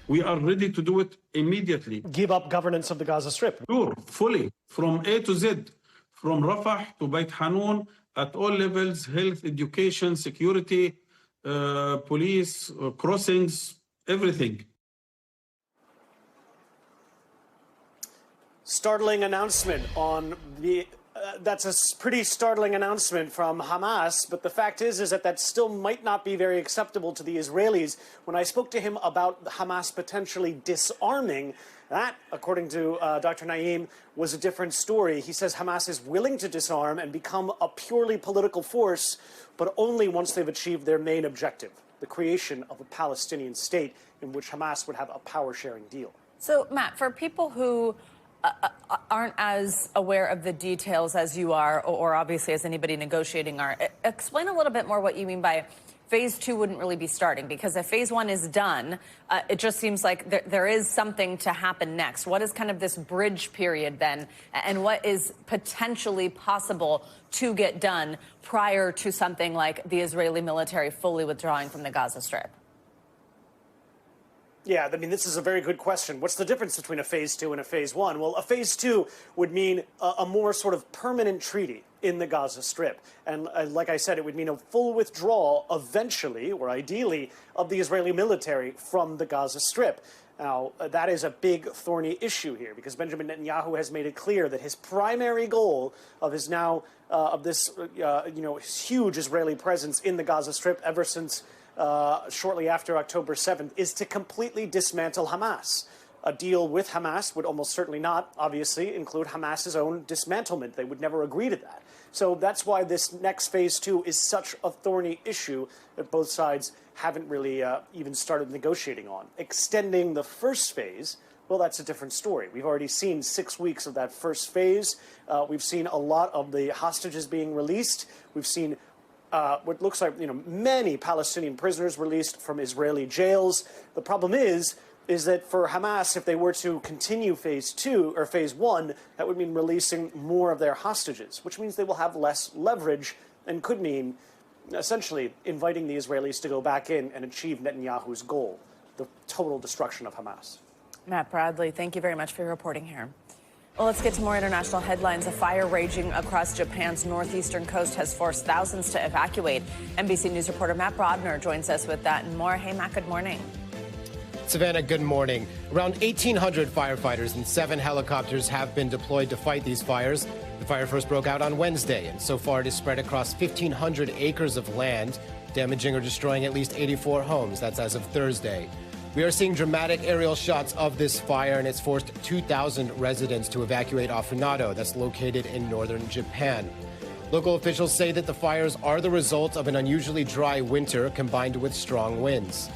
We are ready to do it immediately. Give up governance of the Gaza Strip. Sure, fully, from A to Z, from Rafah to Beit Hanun, at all levels, health, education, security, police, crossings, everything. Startling announcement on the... that's a pretty startling announcement from Hamas, but the fact is that still might not be very acceptable to the Israelis. When I spoke to him about Hamas potentially disarming, that, according to Dr. Naim, was a different story. He says Hamas is willing to disarm and become a purely political force, but only once they've achieved their main objective, the creation of a Palestinian state in which Hamas would have a power-sharing deal. So, Matt, for people who aren't as aware of the details as you are, or obviously as anybody negotiating are, explain a little bit more what you mean by phase 2 wouldn't really be starting, because if phase 1 is done, it just seems like there is something to happen next. What is kind of this bridge period then, and what is potentially possible to get done prior to something like the Israeli military fully withdrawing from the Gaza Strip? Yeah, I mean, this is a very good question. What's the difference between a phase 2 and a phase 1? Well, a phase 2 would mean a more sort of permanent treaty in the Gaza Strip. And like I said, it would mean a full withdrawal eventually, or ideally, of the Israeli military from the Gaza Strip. Now, that is a big, thorny issue here, because Benjamin Netanyahu has made it clear that his primary goal of his now, of this, huge Israeli presence in the Gaza Strip ever since shortly after October 7th, is to completely dismantle Hamas. A deal with Hamas would almost certainly not, obviously, include Hamas's own dismantlement. They would never agree to that. So that's why this next phase 2 is such a thorny issue that both sides haven't really even started negotiating on. Extending the first phase, well, that's a different story. We've already seen 6 weeks of that first phase. We've seen a lot of the hostages being released. We've seen what looks like, many Palestinian prisoners released from Israeli jails. The problem is that for Hamas, if they were to continue phase 2 or phase 1, that would mean releasing more of their hostages, which means they will have less leverage and could mean essentially inviting the Israelis to go back in and achieve Netanyahu's goal, the total destruction of Hamas. Matt Bradley, thank you very much for your reporting here. Well, let's get to more international headlines. A fire raging across Japan's northeastern coast has forced thousands to evacuate. NBC News reporter Matt Brodner joins us with that and more. Hey, Matt, good morning. Savannah, good morning. Around 1,800 firefighters and 7 helicopters have been deployed to fight these fires. The fire first broke out on Wednesday, and so far it has spread across 1,500 acres of land, damaging or destroying at least 84 homes. That's as of Thursday. We are seeing dramatic aerial shots of this fire, and it's forced 2,000 residents to evacuate Afunado, that's located in northern Japan. Local officials say that the fires are the result of an unusually dry winter combined with strong winds.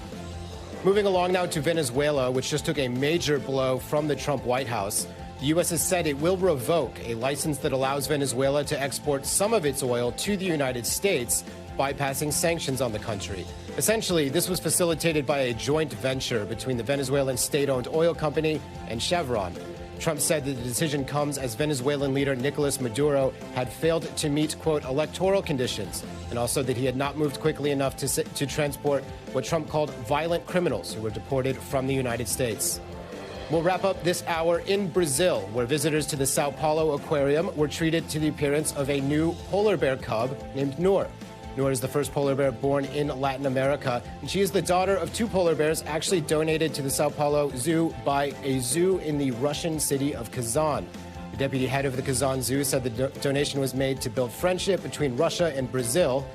Moving along now to Venezuela, which just took a major blow from the Trump White House. The U.S. has said it will revoke a license that allows Venezuela to export some of its oil to the United States, bypassing sanctions on the country. Essentially, this was facilitated by a joint venture between the Venezuelan state-owned oil company and Chevron. Trump said that the decision comes as Venezuelan leader Nicolas Maduro had failed to meet, quote, electoral conditions, and also that he had not moved quickly enough to transport what Trump called violent criminals who were deported from the United States. We'll wrap up this hour in Brazil, where visitors to the Sao Paulo Aquarium were treated to the appearance of a new polar bear cub named Noor. Noor is the first polar bear born in Latin America, and she is the daughter of 2 polar bears actually donated to the Sao Paulo Zoo by a zoo in the Russian city of Kazan. The deputy head of the Kazan Zoo said the donation was made to build friendship between Russia and Brazil.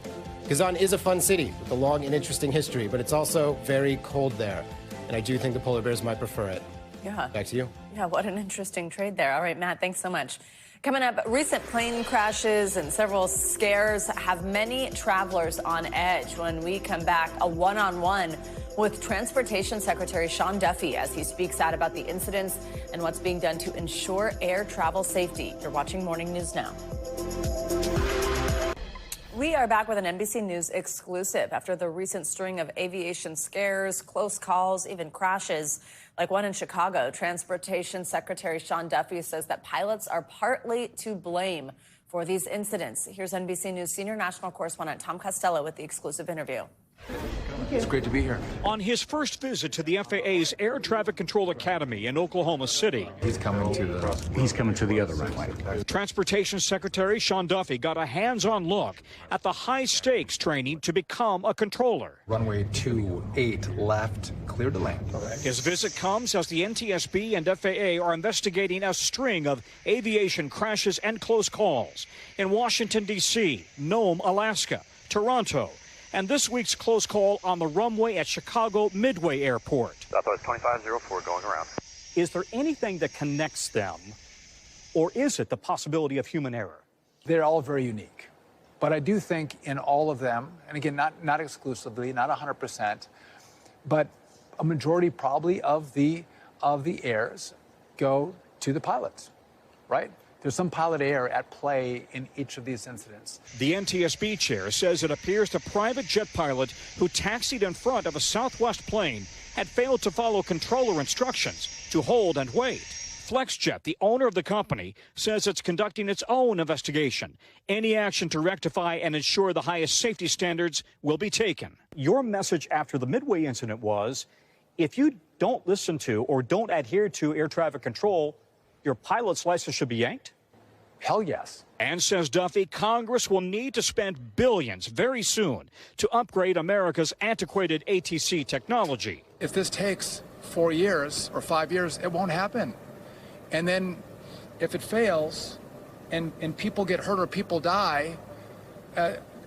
Kazan is a fun city with a long and interesting history, but it's also very cold there, and I do think the polar bears might prefer it. Yeah. Back to you. Yeah, what an interesting trade there. All right, Matt, thanks so much. Coming up, recent plane crashes and several scares have many travelers on edge. When we come back, a one-on-one with Transportation Secretary Sean Duffy as he speaks out about the incidents and what's being done to ensure air travel safety. You're watching Morning News Now. We are back with an NBC News exclusive after the recent string of aviation scares, close calls, even crashes, like one in Chicago. Transportation Secretary Sean Duffy says that pilots are partly to blame for these incidents. Here's NBC News senior national correspondent Tom Costello with the exclusive interview. It's great to be here. On his first visit to the FAA's Air Traffic Control Academy in Oklahoma City. He's coming to the other runway. Transportation Secretary Sean Duffy got a hands-on look at the high-stakes training to become a controller. Runway 28 left, clear to land. His visit comes as the NTSB and FAA are investigating a string of aviation crashes and close calls in Washington, D.C., Nome, Alaska, Toronto, and this week's close call on the runway at Chicago Midway Airport. Southwest 2504 going around. Is there anything that connects them, or is it the possibility of human error? They're all very unique. But I do think in all of them, and again, not exclusively, not 100%, but a majority probably of the errors go to the pilots, right? There's some pilot error at play in each of these incidents. The NTSB chair says it appears the private jet pilot who taxied in front of a Southwest plane had failed to follow controller instructions to hold and wait. FlexJet, the owner of the company, says it's conducting its own investigation. Any action to rectify and ensure the highest safety standards will be taken. Your message after the Midway incident was, if you don't listen to or don't adhere to air traffic control, your pilot's license should be yanked? Hell yes. And says Duffy, Congress will need to spend billions very soon to upgrade America's antiquated ATC technology. If this takes 4 years or 5 years, it won't happen. And then if it fails and people get hurt or people die,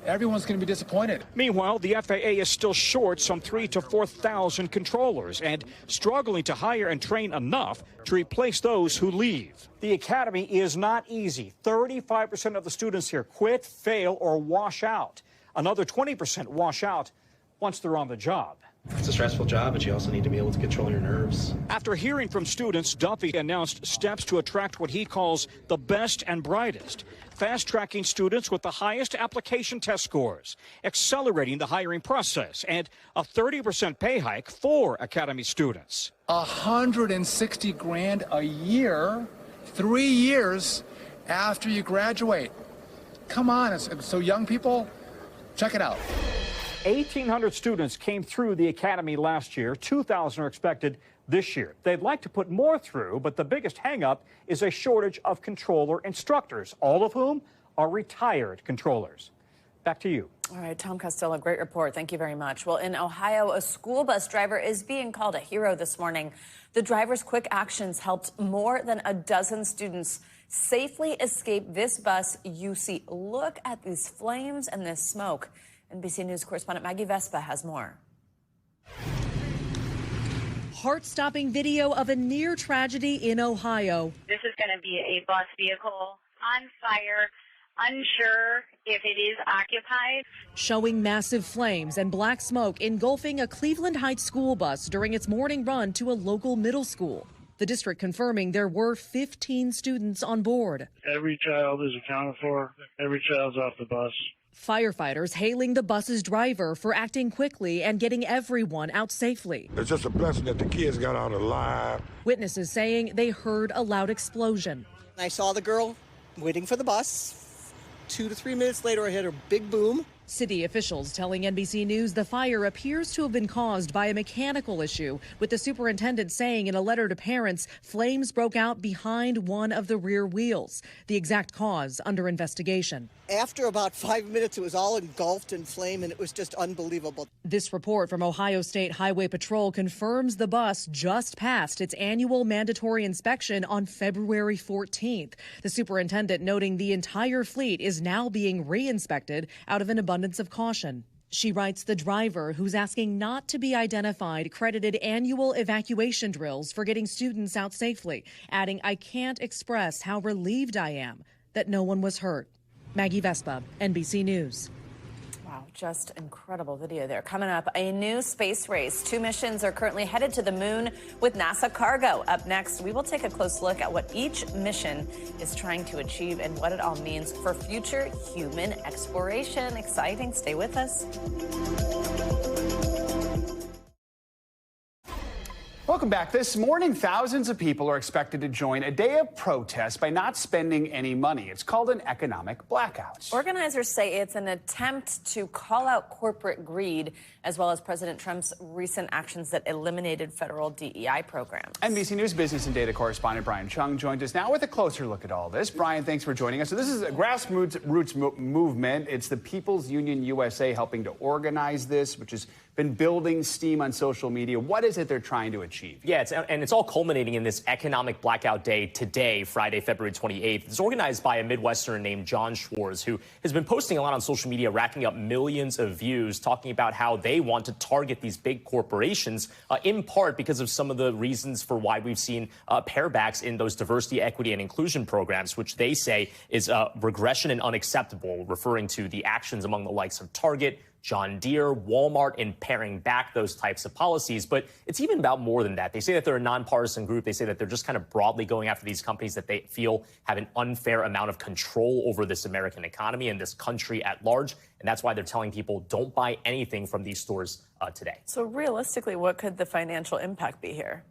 everyone's going to be disappointed. Meanwhile, the FAA is still short some 3,000 to 4,000 controllers and struggling to hire and train enough to replace those who leave. The academy is not easy. 35% of the students here quit, fail, or wash out. Another 20% wash out once they're on the job. It's a stressful job, but you also need to be able to control your nerves. After hearing from students, Duffy announced steps to attract what he calls the best and brightest, fast-tracking students with the highest application test scores, accelerating the hiring process, and a 30% pay hike for Academy students. $160,000 a year, 3 years after you graduate. Come on, so young people, check it out. 1,800 students came through the academy last year. 2,000 are expected this year. They'd like to put more through, but the biggest hang-up is a shortage of controller instructors, all of whom are retired controllers. Back to you. All right, Tom Costello, great report. Thank you very much. Well, in Ohio, a school bus driver is being called a hero this morning. The driver's quick actions helped more than a dozen students safely escape this bus you see. Look at these flames and this smoke. NBC News correspondent Maggie Vespa has more. Heart-stopping video of a near tragedy in Ohio. This is going to be a bus vehicle on fire, unsure if it is occupied. Showing massive flames and black smoke engulfing a Cleveland Heights school bus during its morning run to a local middle school. The district confirming there were 15 students on board. Every child is accounted for. Every child's off the bus. Firefighters hailing the bus's driver for acting quickly and getting everyone out safely. It's just a blessing that the kids got out alive. Witnesses saying they heard a loud explosion. I saw the girl waiting for the bus. 2 to 3 minutes later, I heard a big boom. City officials telling NBC News the fire appears to have been caused by a mechanical issue, with the superintendent saying in a letter to parents, flames broke out behind one of the rear wheels. The exact cause under investigation. After about 5 minutes, it was all engulfed in flame, and it was just unbelievable. This report from Ohio State Highway Patrol confirms the bus just passed its annual mandatory inspection on February 14th. The superintendent noting the entire fleet is now being re-inspected out of an abundance of caution. She writes the driver, who's asking not to be identified, credited annual evacuation drills for getting students out safely, adding, "I can't express how relieved I am that no one was hurt." Maggie Vespa, NBC News. Wow, just incredible video there. Coming up, a new space race. 2 missions are currently headed to the moon with NASA cargo. Up next, we will take a close look at what each mission is trying to achieve and what it all means for future human exploration. Exciting. Stay with us. Welcome Welcome back. This morning, thousands of people are expected to join a day of protest by not spending any money. It's called an economic blackout. Organizers say it's an attempt to call out corporate greed, as well as President Trump's recent actions that eliminated federal DEI programs. NBC News business and data correspondent Brian Chung joins us now with a closer look at all this. Brian, thanks for joining us. So this is a grassroots movement. It's the People's Union USA helping to organize this, which has been building steam on social media. What is it they're trying to achieve? Yeah, it's all culminating in this economic blackout day today, Friday, February 28th. It's organized by a Midwesterner named John Schwartz, who has been posting a lot on social media, racking up millions of views, talking about how they want to target these big corporations, in part because of some of the reasons for why we've seen parebacks in those diversity, equity, and inclusion programs, which they say is regression and unacceptable, referring to the actions among the likes of Target, John Deere, Walmart in paring back those types of policies. But it's even about more than that. They say that they're a nonpartisan group. They say that they're just kind of broadly going after these companies that they feel have an unfair amount of control over this American economy and this country at large. And that's why they're telling people don't buy anything from these stores today. So realistically, what could the financial impact be here?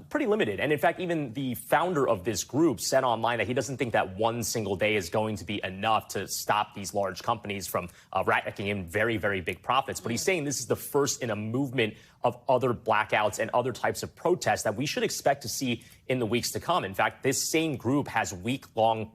Pretty limited. And in fact, even the founder of this group said online that he doesn't think that one single day is going to be enough to stop these large companies from racking in very, very big profits. But he's saying this is the first in a movement of other blackouts and other types of protests that we should expect to see in the weeks to come. In fact, this same group has week-long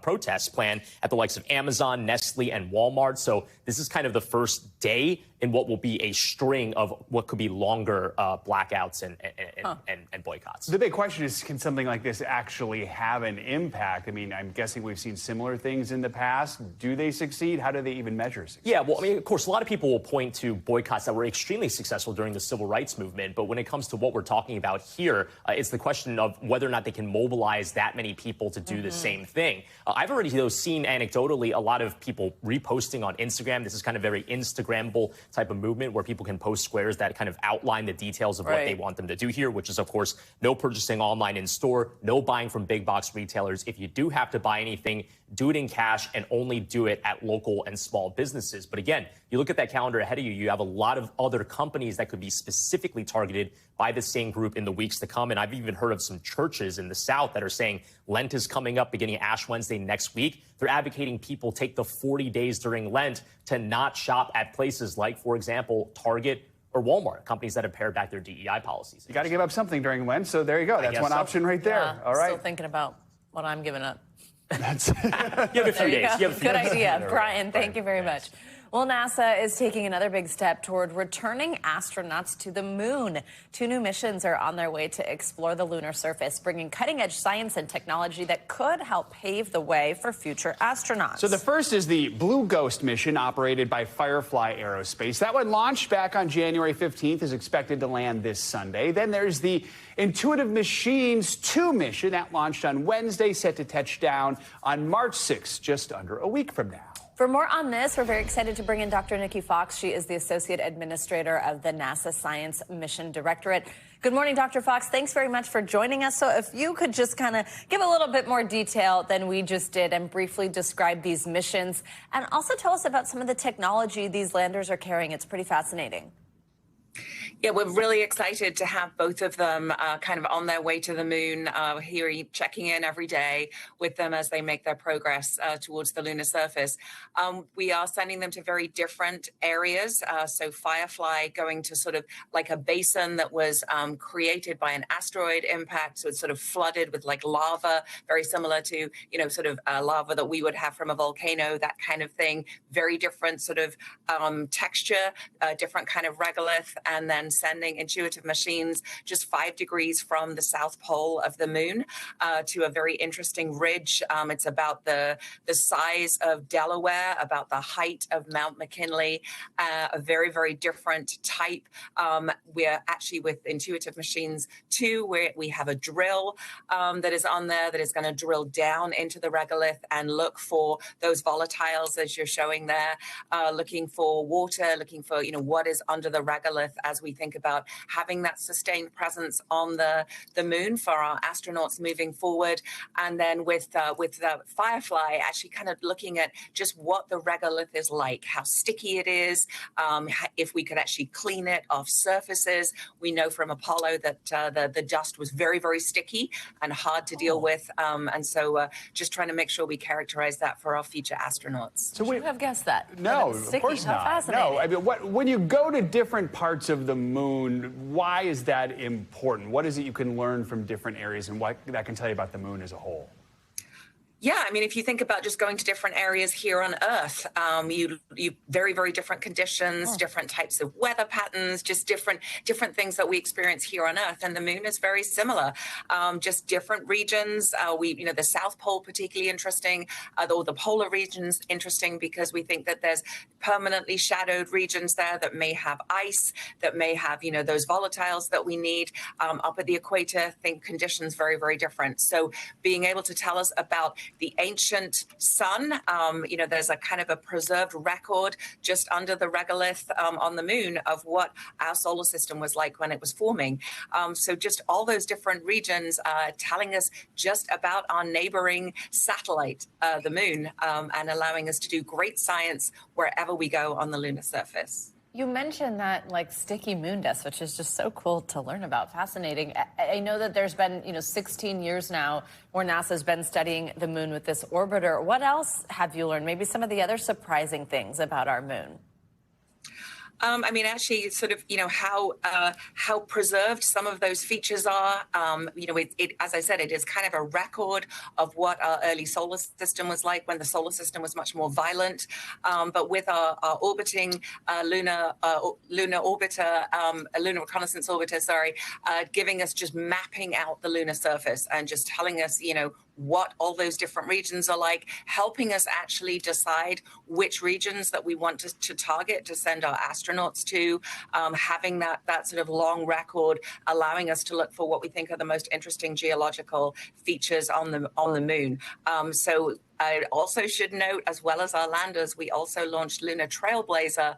protests planned at the likes of Amazon, Nestle, and Walmart. So this is kind of the first day in what will be a string of what could be longer blackouts and boycotts. The big question is, can something like this actually have an impact? I mean, I'm guessing we've seen similar things in the past. Do they succeed? How do they even measure success? Yeah, well, I mean, of course, a lot of people will point to boycotts that were extremely successful during the civil rights movement. But when it comes to what we're talking about here, it's the question of whether or not they can mobilize that many people to do the same thing. I've already, though, seen anecdotally a lot of people reposting on Instagram. This is kind of very Instagrammable type of movement where people can post squares that kind of outline the details of what they want them to do here, which is, of course, no purchasing online in store, no buying from big box retailers. If you do have to buy anything, do it in cash and only do it at local and small businesses. But again, you look at that calendar ahead of you, you have a lot of other companies that could be specifically targeted by the same group in the weeks to come. And I've even heard of some churches in the South that are saying Lent is coming up beginning Ash Wednesday next week. They're advocating people take the 40 days during Lent to not shop at places like, for example, Target or Walmart, companies that have pared back their DEI policies. You got to give up something during Lent, so there you go. That's one option right there. Yeah, all right. Still thinking about what I'm giving up. You have a few days. Good idea. Brian, thank you very much. Well, NASA is taking another big step toward returning astronauts to the moon. 2 new missions are on their way to explore the lunar surface, bringing cutting-edge science and technology that could help pave the way for future astronauts. So the first is the Blue Ghost mission operated by Firefly Aerospace. That one launched back on January 15th, is expected to land this Sunday. Then there's the Intuitive Machines 2 mission that launched on Wednesday, set to touch down on March 6th, just under a week from now. For more on this, we're very excited to bring in Dr. Nikki Fox. She is the Associate Administrator of the NASA Science Mission Directorate. Good morning, Dr. Fox. Thanks very much for joining us. So if you could just kind of give a little bit more detail than we just did and briefly describe these missions, and also tell us about some of the technology these landers are carrying. It's pretty fascinating. Yeah, we're really excited to have both of them kind of on their way to the moon, here checking in every day with them as they make their progress towards the lunar surface. We are sending them to very different areas. So Firefly going to sort of like a basin that was created by an asteroid impact. So it's sort of flooded with like lava, very similar to, sort of lava that we would have from a volcano, that kind of thing. Very different sort of texture, different kind of regolith, and then sending Intuitive Machines just 5 degrees from the south pole of the moon to a very interesting ridge. It's about the size of Delaware, about the height of Mount McKinley, a very, very different type. We're actually with Intuitive Machines 2, where we have a drill that is on there that is going to drill down into the regolith and look for those volatiles, as you're showing there, looking for water, looking for, what is under the regolith as we we think about having that sustained presence on the moon for our astronauts moving forward. And then with the Firefly, actually kind of looking at just what the regolith is like, how sticky it is, if we could actually clean it off surfaces. We know from Apollo that the dust was very, very sticky and hard to deal with. And so just trying to make sure we characterize that for our future astronauts. So we have guessed that. No, of course not. No, I mean, when you go to different parts of the moon, why is that important? What is it you can learn from different areas, and what that can tell you about the moon as a whole? Yeah, I mean, if you think about just going to different areas here on Earth, you very, very different conditions, different types of weather patterns, just different things that we experience here on Earth. And the moon is very similar, just different regions. The South Pole particularly interesting, or the polar regions interesting, because we think that there's permanently shadowed regions there that may have ice, that may have, those volatiles that we need. Up at the equator, think conditions very, very different. So being able to tell us about the ancient sun, there's a kind of a preserved record just under the regolith on the moon of what our solar system was like when it was forming. So just all those different regions telling us just about our neighboring satellite, the moon, and allowing us to do great science wherever we go on the lunar surface. You mentioned that sticky moon dust, which is just so cool to learn about. Fascinating. I know that there's been 16 years now where NASA's been studying the moon with this orbiter. What else have you learned? Maybe some of the other surprising things about our moon. Actually, sort of, how preserved some of those features are. As I said, it is kind of a record of what our early solar system was like when the solar system was much more violent. But with our orbiting lunar orbiter, lunar reconnaissance orbiter, giving us just mapping out the lunar surface and just telling us, what all those different regions are like, helping us actually decide which regions that we want to target to send our astronauts to, having that sort of long record, allowing us to look for what we think are the most interesting geological features on the moon. So I also should note, as well as our landers, we also launched Lunar Trailblazer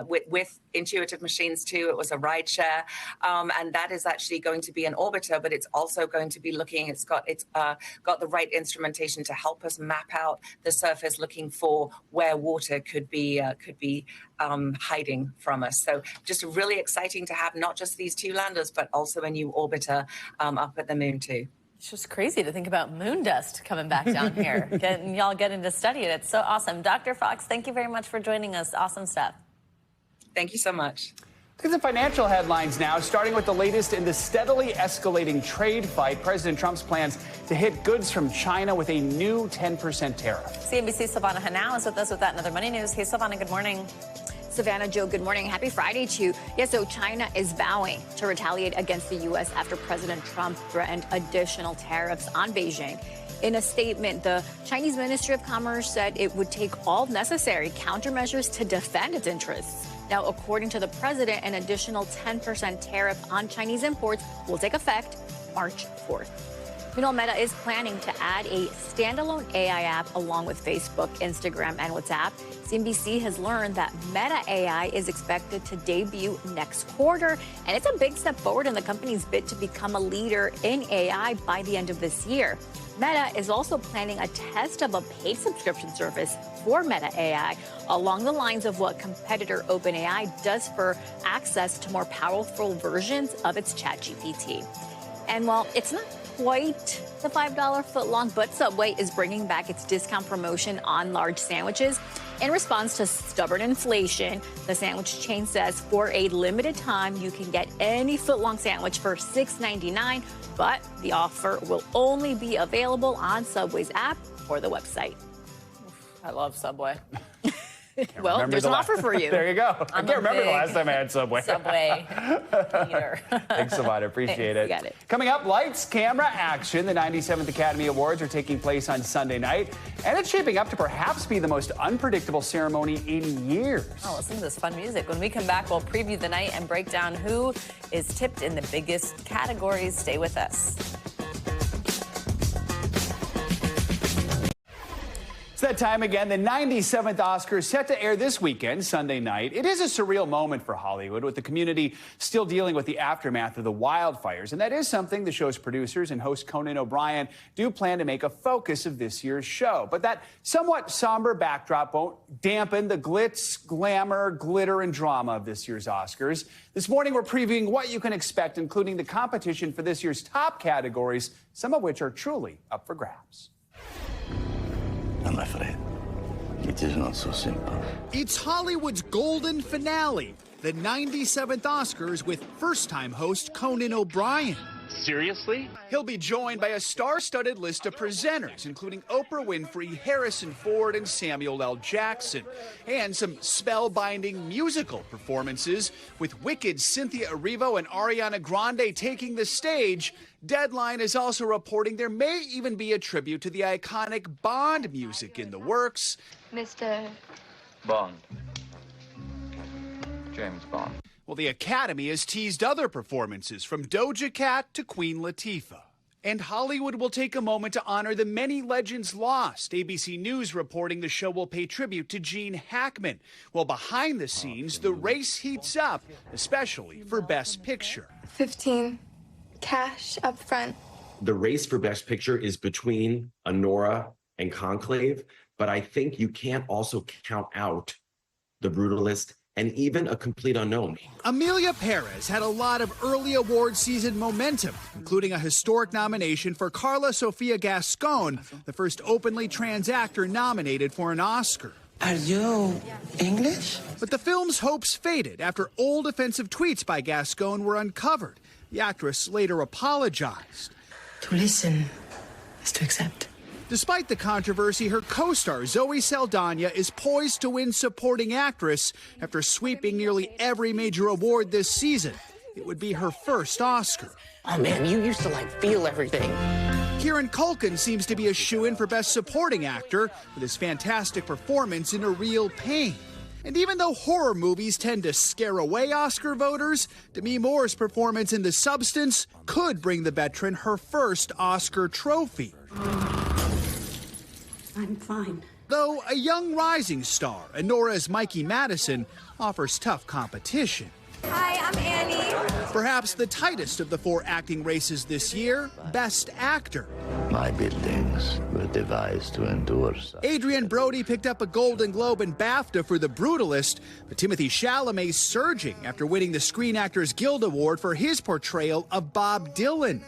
with Intuitive Machines too. It was a ride share, and that is actually going to be an orbiter, but it's also going to be looking. It's got the right instrumentation to help us map out the surface, looking for where water could be hiding from us. So just really exciting to have not just these two landers, but also a new orbiter up at the moon too. It's just crazy to think about moon dust coming back down here. Y'all getting to study it. It's so awesome. Dr. Fox, thank you very much for joining us. Awesome stuff. Thank you so much. Look at the financial headlines now, starting with the latest in the steadily escalating trade fight. President Trump's plans to hit goods from China with a new 10% tariff. CNBC's Silvana Hanau is with us with that and other money news. Hey, Silvana, good morning. Savannah, Joe, good morning. Happy Friday to you. Yeah, so China is vowing to retaliate against the U.S. after President Trump threatened additional tariffs on Beijing. In a statement, the Chinese Ministry of Commerce said it would take all necessary countermeasures to defend its interests. Now, according to the president, an additional 10% tariff on Chinese imports will take effect March 4th. Meanwhile, Meta is planning to add a standalone AI app along with Facebook, Instagram, and WhatsApp. CNBC has learned that Meta AI is expected to debut next quarter, and it's a big step forward in the company's bid to become a leader in AI by the end of this year. Meta is also planning a test of a paid subscription service for Meta AI, along the lines of what competitor OpenAI does for access to more powerful versions of its ChatGPT. And while it's not quite the $5 footlong, but Subway is bringing back its discount promotion on large sandwiches. In response to stubborn inflation, the sandwich chain says for a limited time, you can get any footlong sandwich for $6.99, but the offer will only be available on Subway's app or the website. I love Subway. Well, there's an offer for you. There you go. I can't remember the last time I had Subway. Subway eater. Thanks, Savannah. Appreciate it. You got it. Coming up, lights, camera, action. The 97th Academy Awards are taking place on Sunday night, and it's shaping up to perhaps be the most unpredictable ceremony in years. Oh, listen to this fun music. When we come back, we'll preview the night and break down who is tipped in the biggest categories. Stay with us. It's that time again. The 97th Oscars set to air this weekend, Sunday night. It is a surreal moment for Hollywood, with the community still dealing with the aftermath of the wildfires. And that is something the show's producers and host Conan O'Brien do plan to make a focus of this year's show. But that somewhat somber backdrop won't dampen the glitz, glamour, glitter, and drama of this year's Oscars. This morning, we're previewing what you can expect, including the competition for this year's top categories, some of which are truly up for grabs. I'm afraid it is not so simple. It's Hollywood's golden finale, the 97th Oscars, with first-time host Conan O'Brien. Seriously? He'll be joined by a star-studded list of presenters, including Oprah Winfrey, Harrison Ford, and Samuel L. Jackson, and some spellbinding musical performances, with Wicked's Cynthia Erivo and Ariana Grande taking the stage. Deadline is also reporting there may even be a tribute to the iconic Bond music in the works. Mr. Bond. James Bond. Well, the Academy has teased other performances, from Doja Cat to Queen Latifah. And Hollywood will take a moment to honor the many legends lost. ABC News reporting the show will pay tribute to Gene Hackman. Well, behind the scenes, the race heats up, especially for Best Picture. 15 cash up front. The race for Best Picture is between Anora and Conclave, but I think you can't also count out The Brutalist and even A Complete Unknown. Amelia Perez had a lot of early award season momentum, including a historic nomination for Carla Sofia Gascon, the first openly trans actor nominated for an Oscar. Are you English? But the film's hopes faded after old offensive tweets by Gascon were uncovered. The actress later apologized. To listen is to accept. Despite the controversy, her co-star Zoe Saldana is poised to win Supporting Actress after sweeping nearly every major award this season. It would be her first Oscar. Oh man, you used to feel everything. Kieran Culkin seems to be a shoo-in for Best Supporting Actor with his fantastic performance in A Real Pain. And even though horror movies tend to scare away Oscar voters, Demi Moore's performance in The Substance could bring the veteran her first Oscar trophy. I'm fine. Though a young rising star, Anora's Mikey Madison, offers tough competition. Hi, I'm Annie. Perhaps the tightest of the four acting races this year, Best Actor. My buildings were devised to endure. Adrian Brody picked up a Golden Globe and BAFTA for The Brutalist, but Timothée Chalamet's surging after winning the Screen Actors Guild Award for his portrayal of Bob Dylan.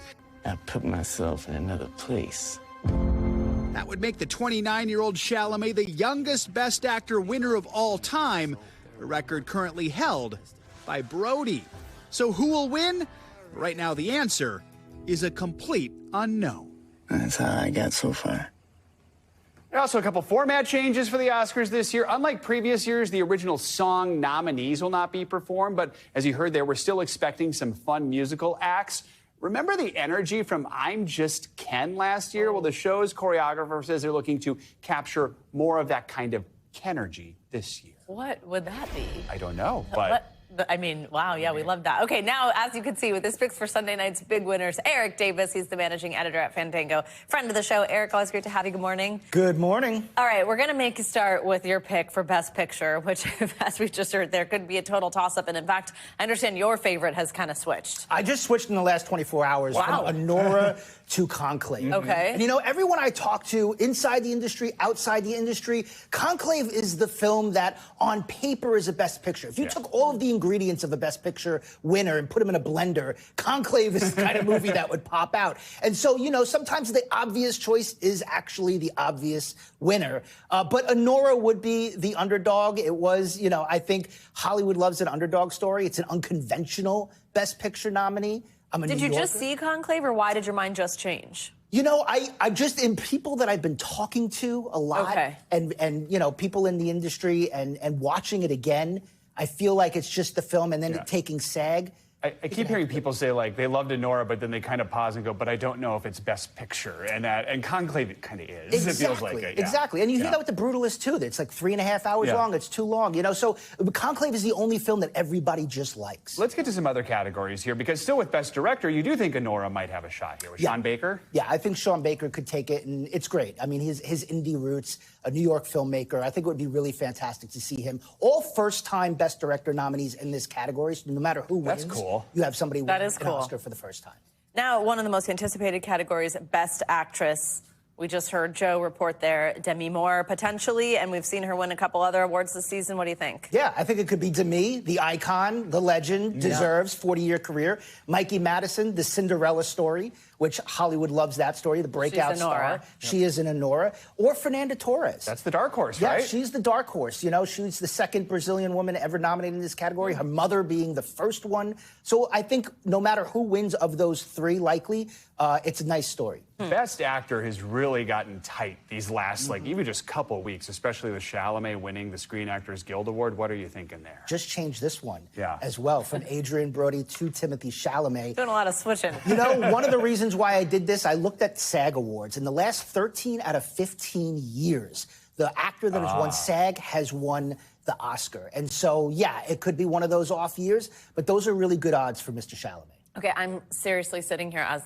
I put myself in another place. That would make the 29-year-old Chalamet the youngest Best Actor winner of all time, a record currently held by Brody. So who will win? Right now, the answer is a complete unknown. That's how I got so far. There are also a couple format changes for the Oscars this year. Unlike previous years, the original song nominees will not be performed, but as you heard there, we're still expecting some fun musical acts. Remember the energy from I'm Just Ken last year? Well, the show's choreographer says they're looking to capture more of that kind of Kenergy this year. What would that be? I don't know, but... I mean, wow, yeah, we love that. Okay, now, as you can see, with this picks for Sunday night's big winners, Eric Davis, he's the managing editor at Fandango. Friend of the show, Eric, always great to have you. Good morning. Good morning. All right, we're going to make you start with your pick for Best Picture, which, as we just heard, there could be a total toss-up. And in fact, I understand your favorite has kind of switched. I just switched in the last 24 hours from Anora to Conclave. Okay. And, you know, everyone I talk to, inside the industry, outside the industry, Conclave is the film that, on paper, is a Best Picture. If you took all of the ingredients of a Best Picture winner and put them in a blender, Conclave is the kind of movie that would pop out. And so, you know, sometimes the obvious choice is actually the obvious winner. But Anora would be the underdog. It was, you know, I think Hollywood loves an underdog story. It's an unconventional Best Picture nominee. Did you just see Conclave, or why did your mind just change? You know, I just, in people that I've been talking to a lot, and you know, people in the industry and watching it again, I feel like it's just the film and then it taking SAG I keep hearing people say, like, they loved Nora, but then they kind of pause and go, but I don't know if it's Best Picture. And Conclave, it kind of is. Exactly. It feels like it. Yeah. Exactly. And you hear that with The Brutalist, too. That it's like 3.5 hours long. It's too long, you know? So Conclave is the only film that everybody just likes. Let's get to some other categories here, because still with Best Director, you do think Nora might have a shot here with Sean Baker? Yeah, I think Sean Baker could take it, and it's great. I mean, his indie roots, a New York filmmaker. I think it would be really fantastic to see him. All first-time Best Director nominees in this category, so no matter who wins, you have somebody win an Oscar for the first time. Now, one of the most anticipated categories, Best Actress. We just heard Joe report there, Demi Moore potentially, and we've seen her win a couple other awards this season. What do you think? Yeah, I think it could be Demi, the icon, the legend, deserves 40-year career. Mikey Madison, the Cinderella story, which Hollywood loves that story, the breakout star. She is in Nora. Or Fernanda Torres. That's the dark horse, right? Yeah, she's the dark horse. You know, she's the second Brazilian woman ever nominated in this category, her mother being the first one. So I think no matter who wins of those three, likely, it's a nice story. Best Actor has really gotten tight these last, like, even just couple weeks, especially with Chalamet winning the Screen Actors Guild Award. What are you thinking there? Just change this one as well, from Adrian Brody to Timothy Chalamet. Doing a lot of switching. You know, one of the reasons why I did this, I looked at SAG Awards. In the last 13 out of 15 years, the actor that has won SAG has won the Oscar. And so, yeah, it could be one of those off years, but those are really good odds for Mr. Chalamet. Okay, I'm seriously sitting here as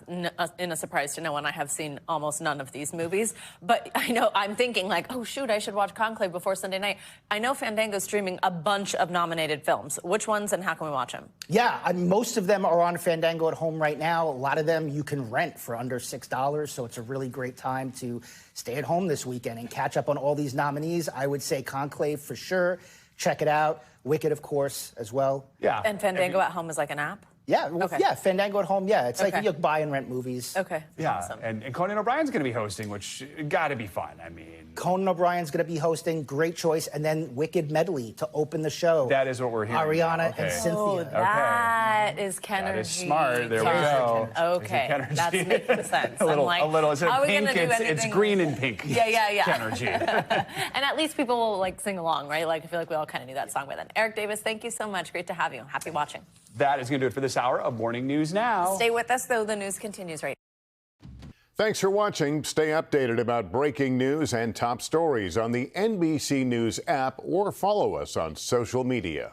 in a surprise to no one. I have seen almost none of these movies, but I know I'm thinking like, oh shoot, I should watch Conclave before Sunday night. I know Fandango's streaming a bunch of nominated films. Which ones and how can we watch them? Yeah, I mean, most of them are on Fandango at home right now. A lot of them you can rent for under $6, so it's a really great time to stay at home this weekend and catch up on all these nominees. I would say Conclave for sure. Check it out. Wicked, of course, as well. Yeah. And Fandango at home is like an app? Yeah, well, yeah, Fandango at home, yeah. It's like you buy and rent movies. Okay, yeah, awesome. And Conan O'Brien's going to be hosting, which got to be fun. I mean, Conan O'Brien's going to be hosting, great choice, and then Wicked medley to open the show. That is what we're hearing. Ariana and Cynthia. Oh, that is Kenergy. That is smart. There we go. Okay, that's making sense. a little. Instead of pink, it's green and pink. Yeah. Kenergy. And at least people will like sing along, right? Like I feel like we all kind of knew that song by then. Eric Davis, thank you so much. Great to have you. Happy watching. That is going to do it for this hour of Morning News Now. Stay with us, though. The news continues right now. Thanks for watching. Stay updated about breaking news and top stories on the NBC News app or follow us on social media.